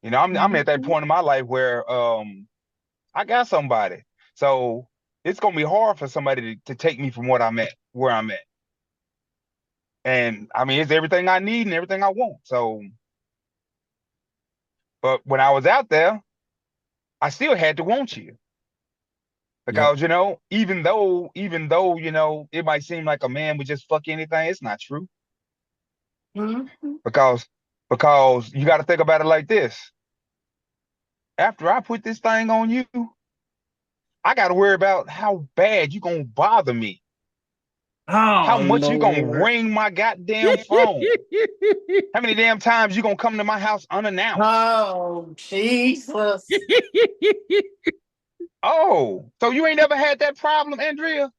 I'm at that point in my life where I got somebody. So it's gonna be hard for somebody to take me from where I'm at. And I mean, it's everything I need and everything I want. So, but when I was out there, I still had to want you. Yep. Because, even though, it might seem like a man would just fuck anything, it's not true. Mhm. Because you got to think about it like this. After I put this thing on you, I got to worry about how bad you going to bother me. How Oh much you going to Lord. ring my goddamn phone. How many damn times you going to come to my house unannounced. Oh Jesus. Oh, so you ain't never had that problem, Andrea?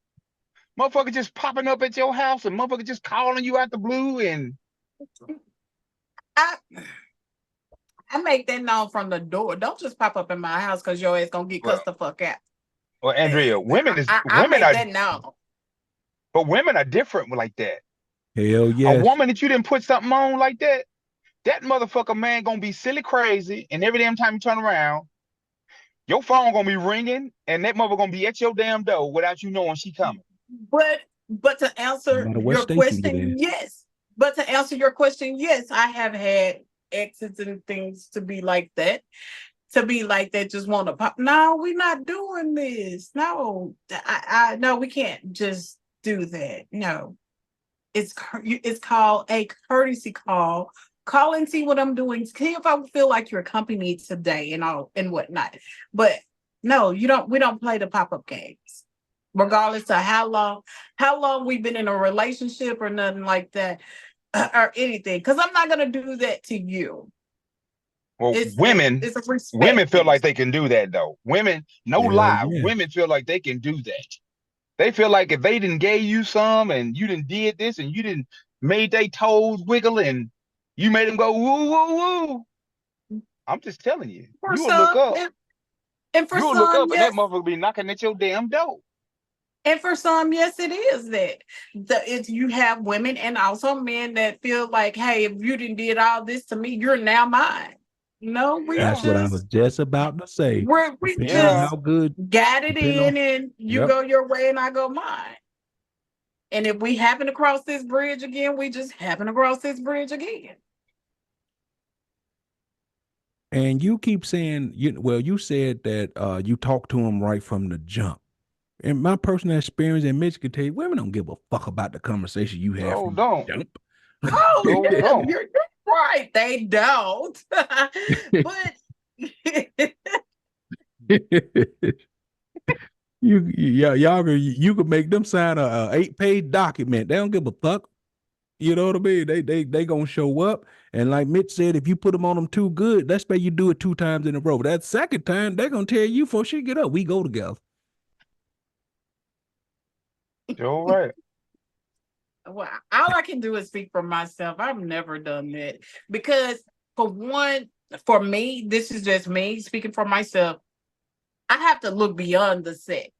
Motherfucker just popping up at your house and motherfucker just calling you out the blue and I make that known from the door. Don't just pop up in my house because your ass gonna get well, cussed the fuck out. well, Andrea, I make that known. but women are different like that. Hell A yes. woman that you didn't put something on like that, that motherfucker man gonna be silly crazy, and every damn time you turn around, your phone gonna be ringing, and that mother gonna be at your damn door without you knowing she coming. But to No answer matter what your state you live question, in. yes. But to answer your question, yes, I have had exes and things to be like that. To be like that, just want to pop. No, we're not doing this. No, no, we can't just do that. No, it's called a courtesy call. Call and see what I'm doing. See if I feel like you're accompanied today and all and whatnot. But no, you don't. We don't play the pop up games, regardless of how long we've been in a relationship or nothing like that, or anything. Because I'm not gonna do that to you. Well, It's women a respect women feel thing. like they can do that though. Women, no Hell lie, yeah. women feel like they can do that. They feel like if they didn't gave you some and you didn't did this and you didn't made their toes wiggle and you made them go woo woo woo. I'm just telling you, For some, and for you will look some, up and that yes. motherfucker be knocking at your damn door. And for some, yes, it is that. It's you have women and also men that feel like, hey, if you didn't did all this to me, you're now mine. No, That's what I was just about to say. we Depending on Yeah, just how good, got it depending on, in, and you yep. go your way and I go mine. And if we happen to cross this bridge again, we just happen to cross this bridge again. And you keep saying, you said that you talked to him right from the jump. In my personal experience, and Mitch could tell you, women don't give a fuck about the conversation you have Joe from don't. the jump. Oh Joe yeah, don't. you're right. They don't. But you could make them sign a 8-page document. They don't give a fuck. You know what I mean? They gonna show up, and like Mitch said, if you put them on them too good, that's why you do it 2 times in a row. But that second time, they're gonna tell you before she get up, we go together. Joe right. well, all I can do is speak for myself. I've never done that because, for one, for me, this is just me speaking for myself. I have to look beyond the sex.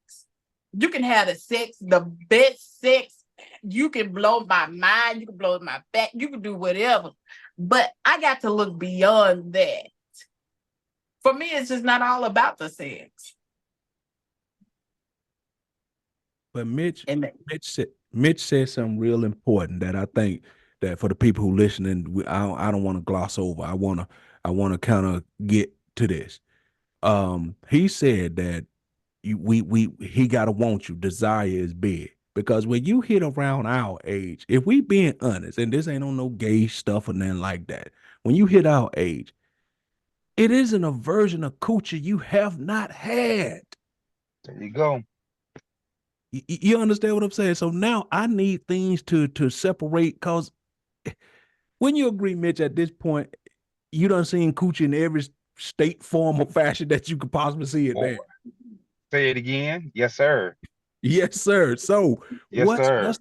You can have the best sex. You can blow my mind. You can blow my back. You can do whatever. But I got to look beyond that. For me, it's just not all about the sex. But Mitch And said something real important that I think that for the people who listening, I don't want to gloss over. I want to kind of get to this. He said that he gotta want you. Desire is big. Because when you hit around our age, if we being honest, and this ain't on no gay stuff or nothing like that, when you hit our age, it isn't a version of coochie you have not had. There you go. You understand what I'm saying? So now I need things to separate, because when you agree, Mitch, at this point, you done seen coochie in every state, form, or fashion that you could possibly see it Well, there. say it again. Yes, sir. Yes, sir. So Yes, what's sir.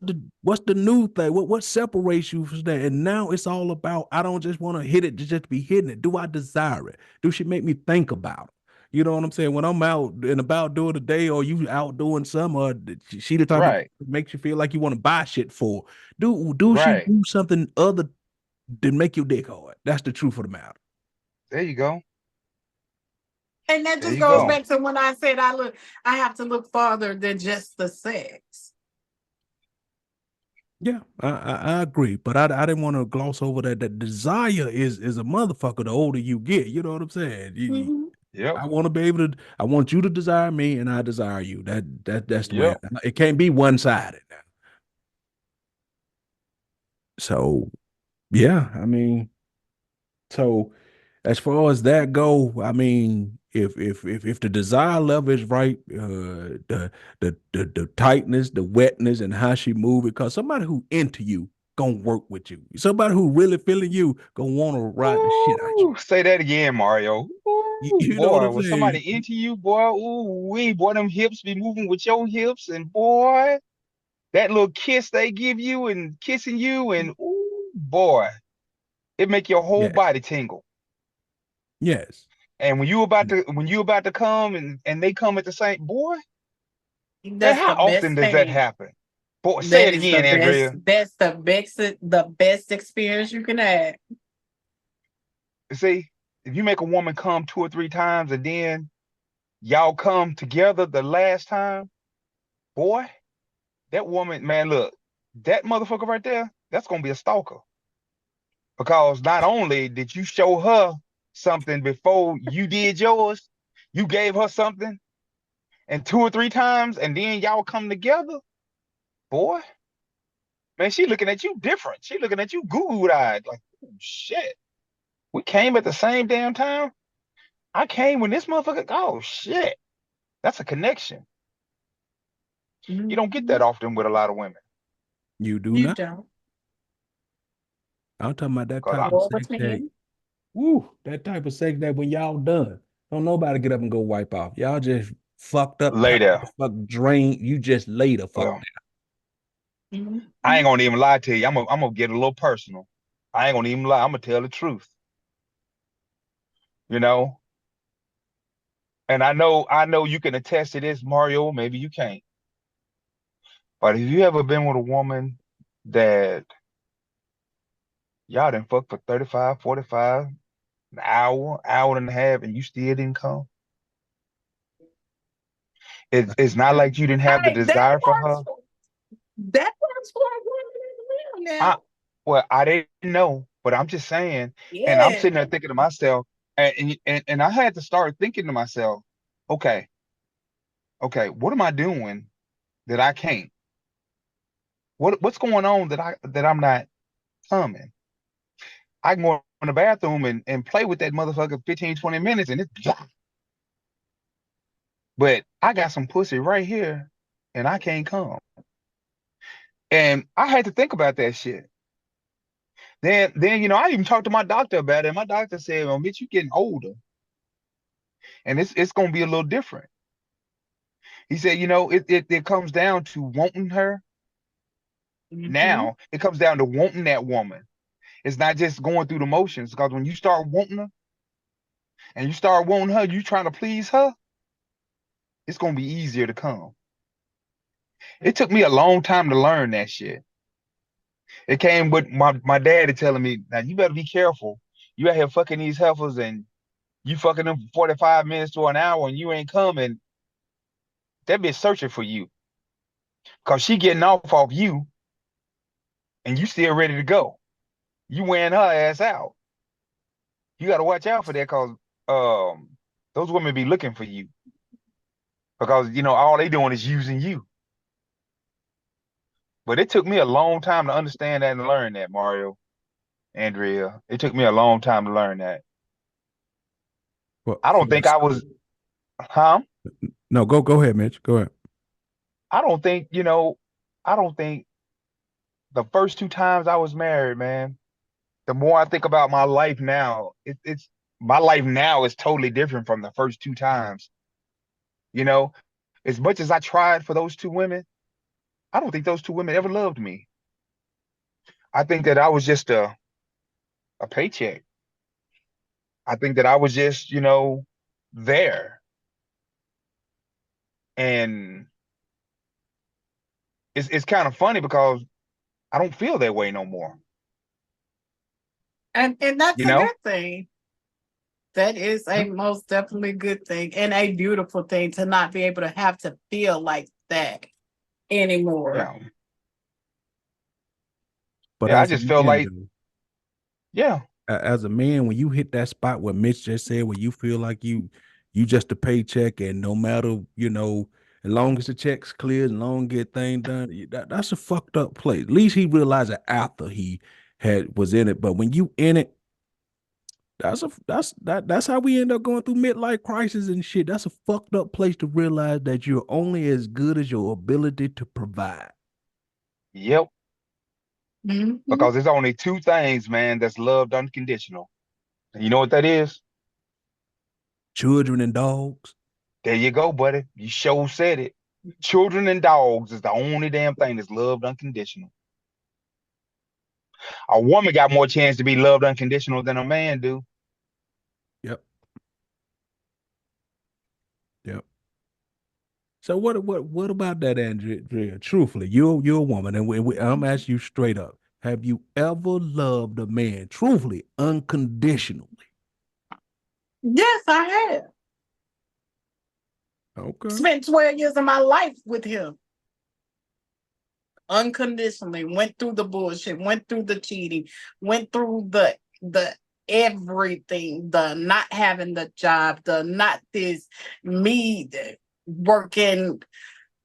the new thing? What separates you from that? And now it's all about, I don't just want to hit it to just be hitting it. Do I desire it? Do she make me think about it? You know what I'm saying? When I'm out and about doing the day, or you out doing some, or she the type of Right. makes you feel like you want to buy shit for. Do she Right. do something other than make your dick hard? That's the truth of the matter. There you go. that There just you goes go. back to when I said I have to look farther than just the sex. Yeah, I agree, but I didn't want to gloss over that desire is a motherfucker the older you get. You know what I'm saying? Mm-hmm. Yep. I want to be able to. I want you to desire me, and I desire you. That's the way. Yep. It can't be one sided. So yeah, I mean, so as far as that go, I mean, if the desire level is right, the tightness, the wetness, and how she move it, because somebody who into you gonna work with you. Somebody who really feeling you gonna want to ride the shit out you. Ooh, say that again, Mario. Ooh, You know what boy, I'm was saying? somebody into you, boy? Ooh, wee, boy, them hips be moving with your hips, and boy, that little kiss they give you and kissing you, and ooh, boy, it make your whole Yes, body tingle. yes. And when you about to come and they come at the same, boy, man, That's how the often best does that thing. happen? Boy, say That it is the again, best. Andrea. That's the best experience you can have. See, if you make a woman come 2 or 3 times and then y'all come together the last time, boy, that woman, man, look, that motherfucker right there, that's gonna be a stalker. Because not only did you show her something before you did yours, you gave her something, and 2 or 3 times, and then y'all come together, boy, man, she looking at you different. She looking at you goo-eyed, like, oh, shit. We came at the same damn time. I came when this motherfucker. Oh shit, that's a connection. You don't get that Mhm. often with a lot of women. You do You not. don't. I'm talking about that Cause type I, of Or sex with that, me. woo, that type of sex that when y'all done, don't nobody get up and go wipe off. Y'all just fucked up, lay there. fuck drained. You just lay the fuck. Well, I ain't Mhm. gonna even lie to you. I'm gonna get a little personal. I ain't gonna even lie. I'm gonna tell the truth. You know, and I know you can attest to this, Mario. Maybe you can't. But have you ever been with a woman that y'all done fuck for 35, 45, an hour and a half, and you still didn't come? It's not like you didn't have the Hey, that desire for works her. for that works for a woman as well I now. well, I didn't know, but I'm just saying, and I'm Yeah. sitting there thinking to myself, and I had to start thinking to myself, okay, okay, what am I doing that I can't? What's going on that I'm not coming? I can go in the bathroom and play with that motherfucker 15, 20 minutes and it's but I got some pussy right here and I can't come. And I had to think about that shit. Then I even talked to my doctor about it. My doctor said, well, bitch, you getting older and it's gonna be a little different. He said, it comes down to wanting her Hmm. now. It comes down to wanting that woman. It's not just going through the motions because when you start wanting her and you start wanting her, you trying to please her, it's gonna be easier to come. It took me a long time to learn that shit. It came with my daddy telling me, now you better be careful. You out here fucking these heifers and you fucking them for 45 minutes to an hour and you ain't coming. That bitch searching for you because she getting off you and you still ready to go. You wearing her ass out. You got to watch out for that because those women be looking for you because all they doing is using you. But it took me a long time to understand that and learn that, Mario, Andrea. It took me a long time to learn that. I For don't think I was, huh? no, go ahead, Mitch. Go ahead. I don't think, I don't think the first 2 times I was married, man, the more I think about my life now, it's my life now is totally different from the first 2 times. You know, as much as I tried for those 2 women, I don't think those 2 women ever loved me. I think that I was just a paycheck. I think that I was just, there. And it's kind of funny because I don't feel that way no more. And You that's a know? good thing. That is a most definitely good thing and a beautiful thing to not be able to have to feel like that anymore. Yeah. But Yeah, I as a just feel man, like, though, yeah, as a man, when you hit that spot where Mitch just said, where you feel like you just a paycheck, and no matter, as long as the check's clear, as long as get thing done, that's a fucked up place. At least he realized it after he was in it. But when you in it, that's how we end up going through midlife crisis and shit. That's a fucked up place to realize that you're only as good as your ability to provide. yep. Mhm. Because there's only two things, man, that's loved unconditional. And you know what that is? Children and dogs. There you go, buddy. You sure said it. Children and dogs is the only damn thing that's loved unconditional. A woman got more chance to be loved unconditional than a man do. Yep. Yep. So what about that, Andrea? Truthfully, you're a woman, and I'm asking you straight up: have you ever loved a man truthfully, unconditionally? Yes, I have. Okay. Spent 12 years of my life with him. Unconditionally. Went through the bullshit, went through the cheating, went through the everything, the not having the job, the not this, me working.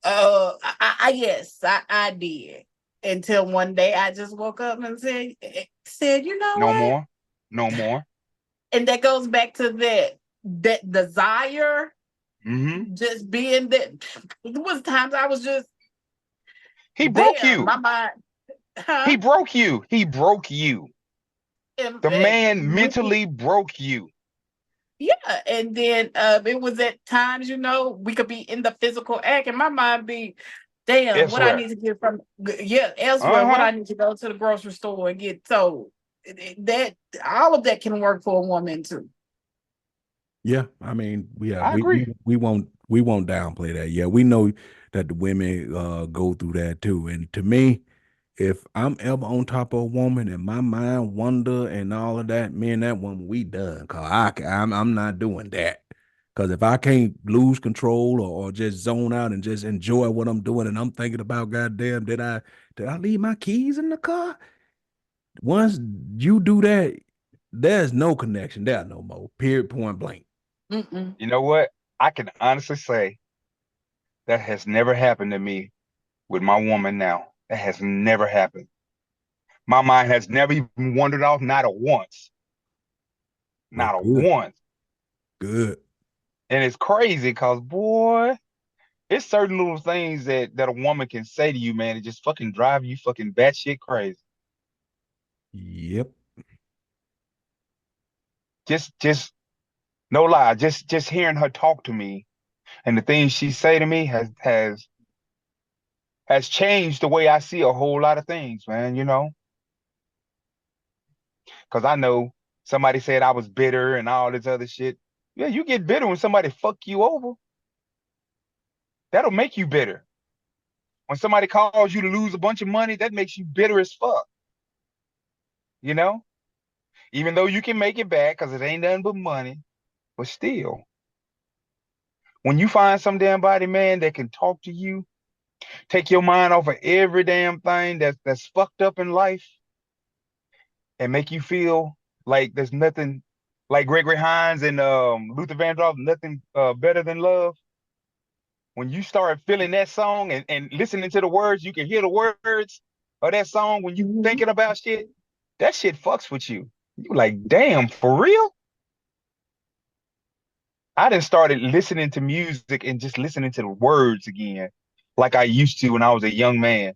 Yes, I did. Until one day I just woke up and said, you know No what? more. No more. And that goes back to that desire, Mm-hmm. just being that. There was times I was just He broke there, you. my mind, huh? He broke you. He broke you. The man And mentally broke you. yeah, and then it was at times, we could be in the physical act, and my mind be, damn, what I Elsewhere. need to get from elsewhere, what Uh-huh. I need to go to the grocery store and get. So that all of that can work for a woman too. Yeah, I mean, yeah, I we agree. we we won't downplay that. Yeah, we know that the women go through that too. And to me, if I'm ever on top of a woman and my mind wander and all of that, me and that woman, we done. Cause I'm not doing that. Cause if I can't lose control or just zone out and just enjoy what I'm doing, and I'm thinking about, goddamn, did I leave my keys in the car? Once you do that, there's no connection there no more. Period. Point blank. Mm-mm. You know what? I can honestly say that has never happened to me with my woman now. That has never happened. My mind has never even wandered off, not a once. Well, Not a good, once. good. And it's crazy because, boy, it's certain little things that a woman can say to you, man, it just fucking drive you fucking batshit crazy. Yep. Just no lie, just hearing her talk to me and the things she say to me has changed the way I see a whole lot of things, man, because I know somebody said I was bitter and all this other shit. Yeah, you get bitter when somebody fuck you over. That'll make you bitter. When somebody calls you to lose a bunch of money, that makes you bitter as fuck, you know? Even though you can make it back because it ain't nothing but money, but still, when you find some damn body, man, that can talk to you, take your mind off of every damn thing that's fucked up in life, and make you feel like there's nothing, like Gregory Hines and Luther Vandross, nothing better than love. When you start feeling that song and listening to the words, you can hear the words of that song when you Mhm. thinking about shit. That shit fucks with you. You like, damn, for real? I done started listening to music and just listening to the words again, like I used to when I was a young man.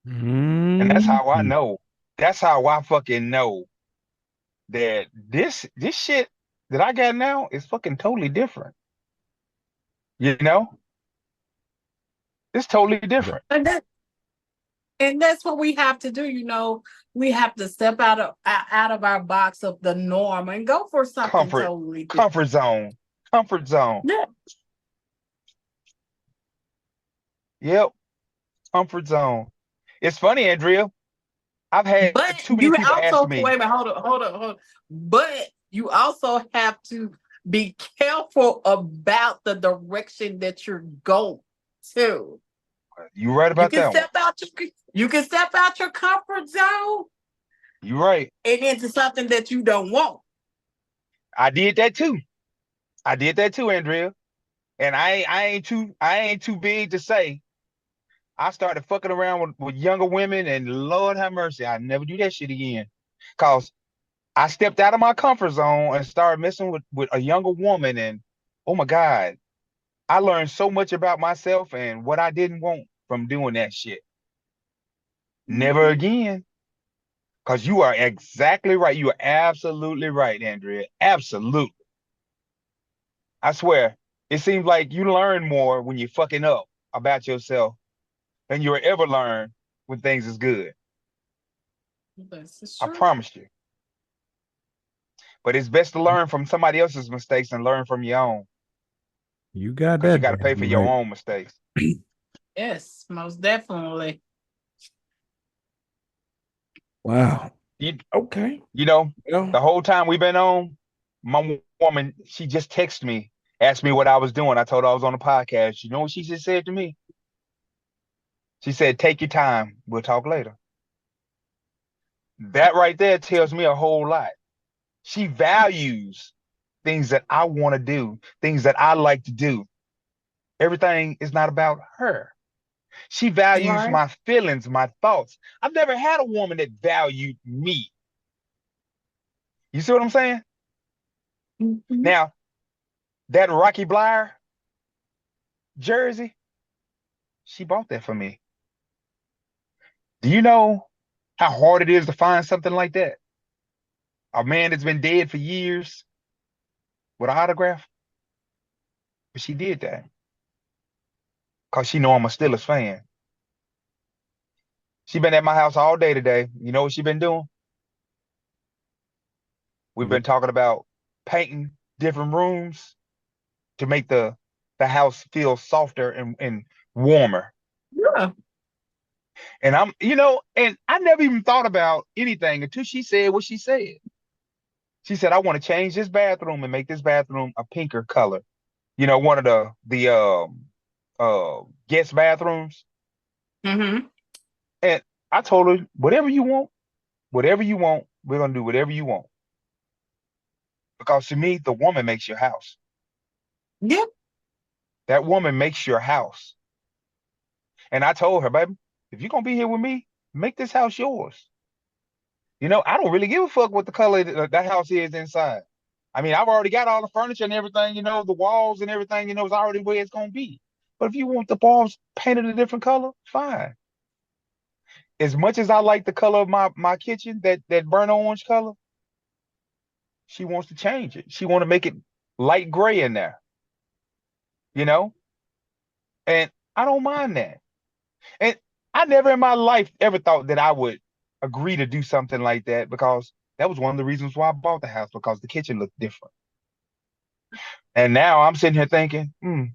And that's how I Mhm. know. That's how I fucking know that this shit that I got now is fucking totally different. You know? It's totally Th- different. And that's what we have to do. We have to step out of our box of the norm and go for something Comfort, totally different. comfort zone, comfort zone. Yeah. Yep, comfort zone. It's funny, Andrea. I've had But too many you people ask also, me, wait a minute, hold on. But you also have to be careful about the direction that you're going to. You right You about can that one. step out you can step out your comfort zone You right. and into something that you don't want. I did that too. I did that too, Andrea. And I ain't too big to say. I started fucking around with younger women, and Lord have mercy, I never do that shit again. Cause I stepped out of my comfort zone and started messing with a younger woman, and oh my God, I learned so much about myself and what I didn't want from doing that shit. Never again. Cause you are exactly right. You are absolutely right, Andrea. Absolutely. I swear. It seems like you learn more when you're fucking up about yourself than you'll ever learn when things is good. This is I true. promise you. But it's best to learn from somebody else's mistakes and learn from your own. You got Because you that got to pay for your right. own mistakes. Yes, most definitely. Wow. You, Okay. you know, Yeah. the whole time we've been on, my woman, she just texted me, asked me what I was doing. I told her I was on a podcast. You know what she just said to me? She said, take your time. We'll talk later. That right there tells me a whole lot. She values things that I want to do, things that I like to do. Everything is not about her. She values Right. my feelings, my thoughts. I've never had a woman that valued me. You see what I'm saying? Mhm. Now, that Rocky Blyer jersey, she bought that for me. Do you know how hard it is to find something like that? A man that's been dead for years with an autograph? But she did that because she know I'm a Steelers fan. She been at my house all day today. You know what she been doing? We've been talking about painting different rooms to make the house feel softer and warmer. Yeah. And and I never even thought about anything until she said what she said. She said, I want to change this bathroom and make this bathroom a pinker color. One of the guest bathrooms. Mm-hmm. And I told her, whatever you want, we're gonna do whatever you want. Because to me, the woman makes your house. Yep. That woman makes your house. And I told her, baby, if you're gonna be here with me, make this house yours. I don't really give a fuck what the color that house is inside. I mean, I've already got all the furniture and everything, the walls and everything, is already where it's gonna be. But if you want the walls painted a different color, fine. As much as I like the color of my kitchen, that burnt orange color, she wants to change it. She want to make it light gray in there, you know? And I don't mind that. And I never in my life ever thought that I would agree to do something like that because that was one of the reasons why I bought the house because the kitchen looked different. And now I'm sitting here thinking, and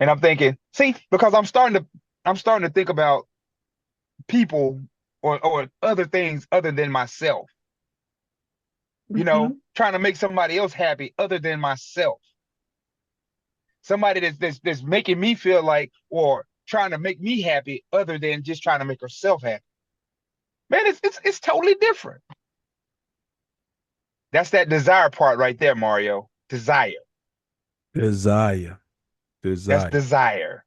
I'm thinking, see, because I'm starting to think about people or other things other than myself, Mm-hmm. trying to make somebody else happy other than myself. Somebody that's making me feel like or trying to make me happy other than just trying to make herself happy. Man, it's totally different. That's that desire part right there, Mario. Desire. Desire. That's Desire. desire.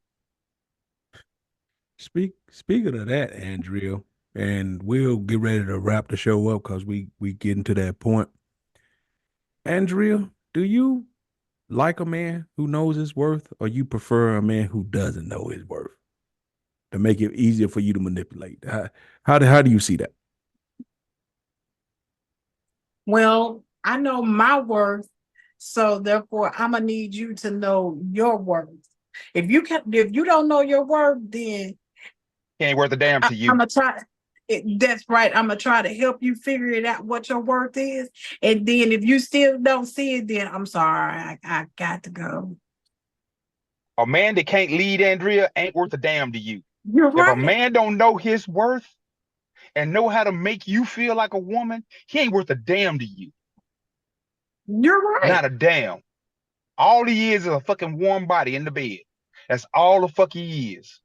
Speaking of that, Andrea, and we'll get ready to wrap the show up because we getting to that point. Andrea, do you like a man who knows his worth, or you prefer a man who doesn't know his worth to make it easier for you to manipulate? How do you see that? Well, I know my worth, so therefore I'm gonna need you to know your worth. If you don't know your worth, then He ain't worth a damn to I'm you. gonna try. That's right. I'm gonna try to help you figure it out what your worth is, and then if you still don't see it, then I'm sorry. I got to go. A man that can't lead, Andrea, ain't worth a damn to you. You're If a right. man don't know his worth and know how to make you feel like a woman, he ain't worth a damn to you. You're right. Not a damn. All he is a fucking warm body in the bed. That's all the fuck he is.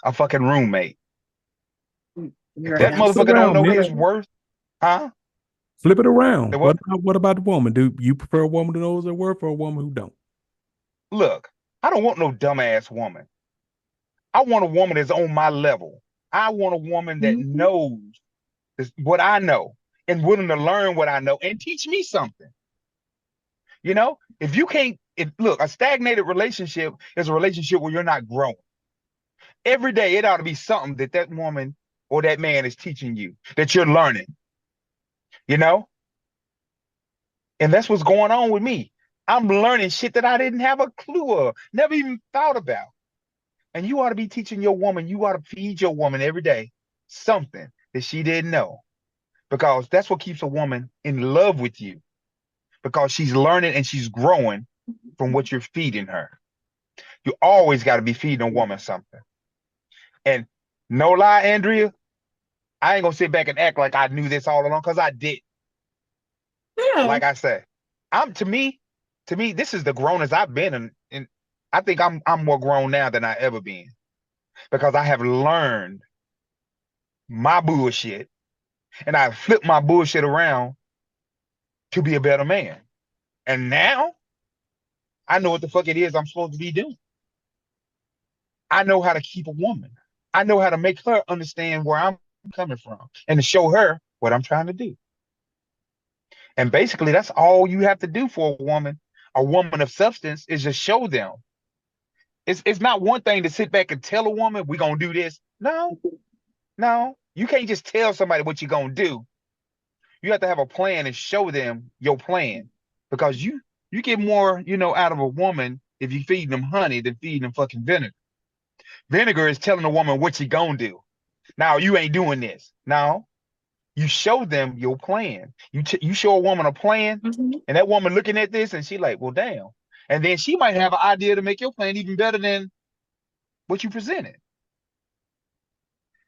a fucking roommate. If You're that Flip it motherfucker don't around, know Mitch. his worth, huh? Flip it The around. what? What about the woman? Do you prefer a woman who knows her worth or a woman who don't? Look, I don't want no dumbass woman. I want a woman that's on my level. I want a woman that Mhm. knows what I know and willing to learn what I know and teach me something. You know, if you can't, if look, a stagnated relationship is a relationship where you're not growing. Every day, it ought to be something that that woman or that man is teaching you that you're learning. You know, and that's what's going on with me. I'm learning shit that I didn't have a clue of, never even thought about. And you ought to be teaching your woman. You ought to feed your woman every day something that she didn't know, because that's what keeps a woman in love with you, because she's learning and she's growing from what you're feeding her. You always got to be feeding a woman something. And no lie, Andrea, I ain't gonna sit back and act like I knew this all along, because I did. Yeah. Like I said, I'm to me, this is the grownest I've been, and I think I'm more grown now than I ever been, because I have learned my bullshit and I flipped my bullshit around to be a better man. And now I know what the fuck it is I'm supposed to be doing. I know how to keep a woman. I know how to make her understand where I'm coming from and to show her what I'm trying to do. And basically, that's all you have to do for a woman of substance, is just show them. It's not one thing to sit back and tell a woman, we're going to do this. No, no. You can't just tell somebody what you're going to do. You have to have a plan and show them your plan, because you get more, out of a woman if you feed them honey than feeding them fucking vinegar. Vinegar is telling a woman what you gonna do. Now you ain't doing this. No, you show them your plan. You show a woman a plan, Mhm. and that woman looking at this and she like, well, damn. And then she might have an idea to make your plan even better than what you presented.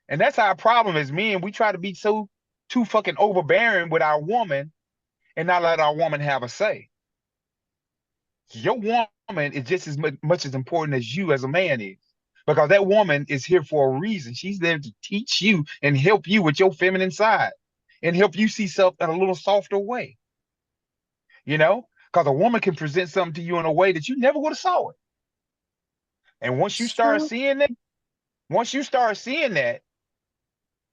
And that's our problem as men. We try to be so too fucking overbearing with our woman and not let our woman have a say. Your woman is just as much as important as you as a man is, because that woman is here for a reason. She's there to teach you and help you with your feminine side and help you see stuff in a little softer way, because a woman can present something to you in a way that you never would have saw it. And Sure. once you start seeing that,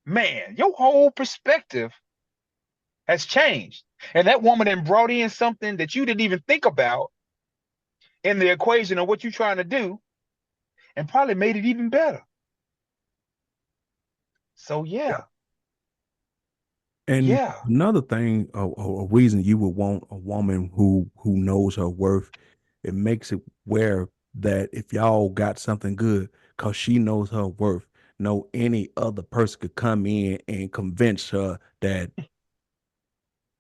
man, your whole perspective has changed. And that woman then brought in something that you didn't even think about in the equation of what you're trying to do, and probably made it even better. So yeah, And yeah, another thing, a reason you would want a woman who knows her worth, it makes it where that if y'all got something good, cause she knows her worth, no any other person could come in and convince her that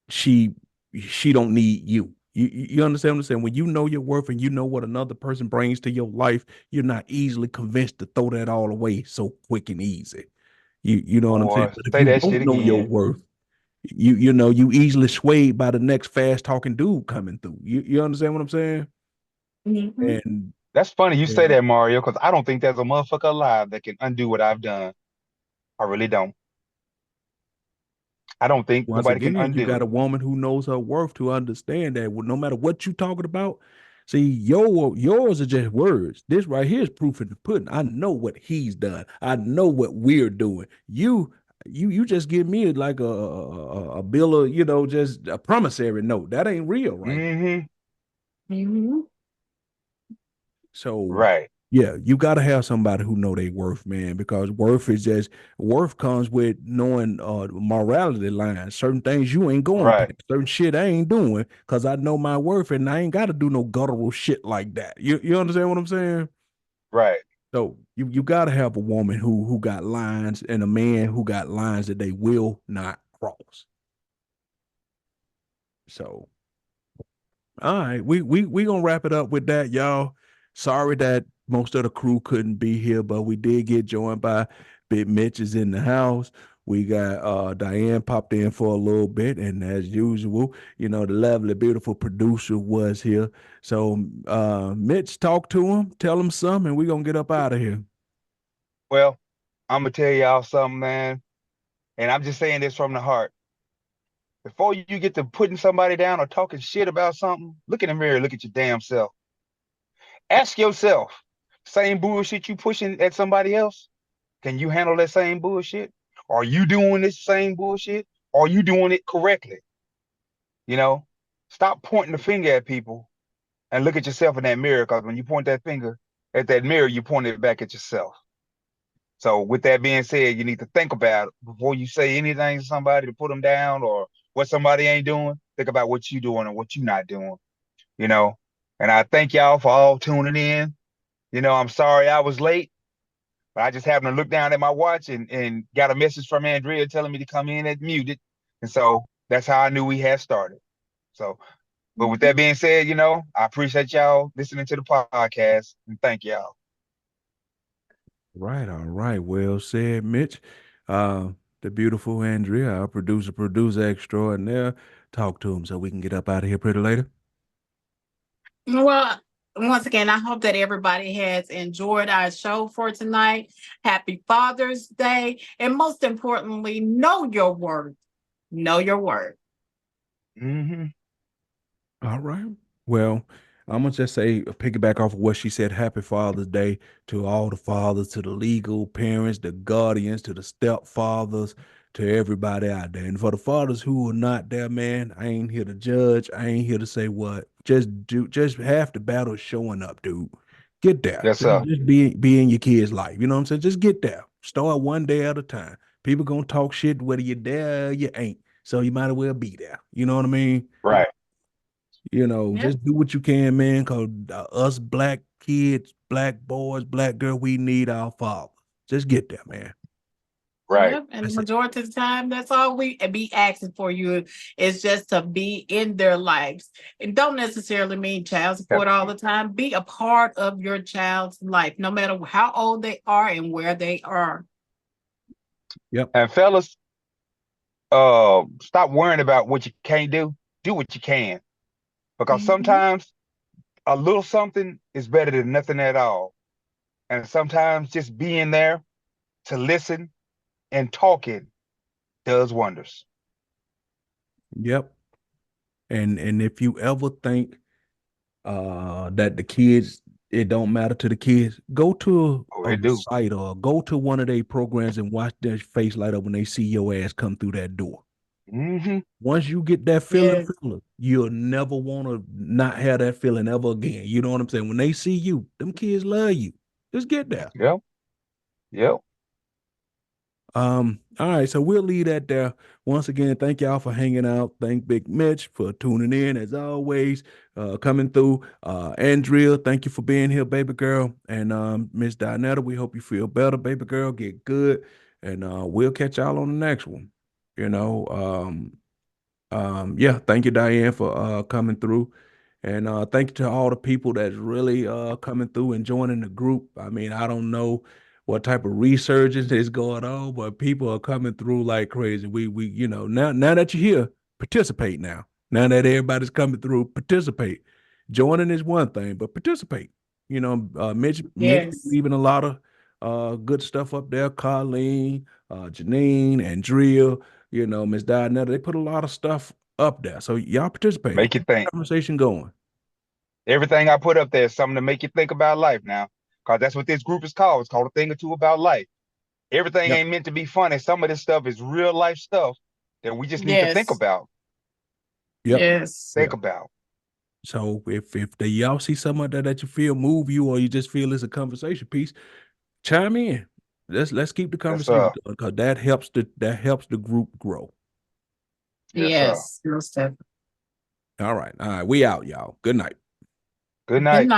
she she don't need you. You understand what I'm saying? When you know your worth and you know what another person brings to your life, you're not easily convinced to throw that all away so quick and easy. You know what I'm saying? boy, But if say you that don't shit know your again. worth, you easily swayed by the next fast talking dude coming through. You understand what I'm saying? Mhm. And That's funny you say yeah, that, Mario, because I don't think there's a motherfucker alive that can undo what I've done. I really don't. I don't think once nobody can again, you undo got it. a woman who knows her worth to understand that no matter what you talking about, see, yours are just words. This right here is proof in the pudding. I know what he's done. I know what we're doing. You just give me like a bill of, just a promissory note. That ain't real right there. Mm-hmm. Mhm. So Right, yeah, you got to have somebody who know their worth, man, because worth comes with knowing morality lines. Certain things you ain't going past, right, certain shit I ain't doing because I know my worth and I ain't got to do no guttural shit like that. You understand what I'm saying? right. So you got to have a woman who got lines and a man who got lines that they will not cross. So all right, we gonna wrap it up with that, y'all. Sorry that most of the crew couldn't be here, but we did get joined by Big Mitch is in the house. We got Diane popped in for a little bit, and as usual, the lovely, beautiful producer was here. So Mitch, talk to him, tell him something, and we're gonna get up out of here. Well, I'm gonna tell y'all something, man, and I'm just saying this from the heart. Before you get to putting somebody down or talking shit about something, look in the mirror, look at your damn self. Ask yourself, same bullshit you pushing at somebody else, can you handle that same bullshit? Are you doing this same bullshit? Are you doing it correctly? You know, stop pointing the finger at people and look at yourself in that mirror. Because when you point that finger at that mirror, you point it back at yourself. So, with that being said, you need to think about it before you say anything to somebody to put them down or what somebody ain't doing. Think about what you doing and what you not doing. You know, and I thank y'all for all tuning in. I'm sorry I was late. But I just happened to look down at my watch and got a message from Andrea telling me to come in and mute it. And so that's how I knew we had started. So, but with that being said, I appreciate y'all listening to the podcast and thank y'all. Right, all right. Well said, Mitch. The beautiful Andrea, our producer extraordinaire. Talk to him so we can get up out of here pretty later. Well, once again, I hope that everybody has enjoyed our show for tonight. Happy Father's Day. And most importantly, know your worth. Know your worth. Mm-hmm. All right. Well, I'm gonna just say, piggyback off of what she said. Happy Father's Day to all the fathers, to the legal parents, the guardians, to the stepfathers, to everybody out there. And for the fathers who are not there, man, I ain't here to judge. I ain't here to say what. Just half the battle is showing up, dude. Get there. Yes, sir. Just be in your kid's life. You know what I'm saying? Just get there. Start one day at a time. People gonna talk shit whether you're there or you ain't. So you might as well be there. You know what I mean? Right. Yep. Just do what you can, man, because us black kids, black boys, black girl, we need our fathers. Just get there, man. Right. Yep. And the That's it. majority of the time, that's all we be asking for you is just to be in their lives. It don't necessarily mean child support all the time. Be a part of your child's life, no matter how old they are and where they are. Yep. And fellas, stop worrying about what you can't do. Do what you can. Because sometimes a little something is better than nothing at all. And sometimes just being there to listen and talking does wonders. Yep. And if you ever think that the kids, it don't matter to the kids, go to Oh, a it do. site or go to one of their programs and watch their face light up when they see your ass come through that door. Mm-hmm. Once you get that Yes. feeling, you'll never want to not have that feeling ever again. You know what I'm saying? When they see you, them kids love you. Just get there. Yep. Yep. All right, so we'll leave that there. Once again, thank y'all for hanging out. Thank Big Mitch for tuning in as always, coming through. Andrea, thank you for being here, baby girl. And Miss Dinetta, we hope you feel better, baby girl. Get good. And we'll catch y'all on the next one. You know, yeah, thank you, Diane, for coming through. And thank you to all the people that's really coming through and joining the group. I mean, I don't know what type of resurgence is going on, but people are coming through like crazy. We now that you're here, participate now. Now that everybody's coming through, participate. Joining is one thing, but participate. Mitch Yes. leaving a lot of good stuff up there. Colleen, Janine, Andrea, Miss Dinetta, they put a lot of stuff up there. So y'all participate. Make you think. Conversation going. Everything I put up there is something to make you think about life now. Because that's what this group is called. It's called A Thing or Two About Life. Everything Yep. ain't meant to be funny. Some of this stuff is real life stuff that we just need to think Yes. about. Yep. Yes. Think about. So if y'all see something like that you feel move you, or you just feel it's a conversation piece, chime in. Let's keep the conversation sir. going, because that helps the group grow. Yes, sir. Most definitely. All right. We out, y'all. Good night. Good Good night. night.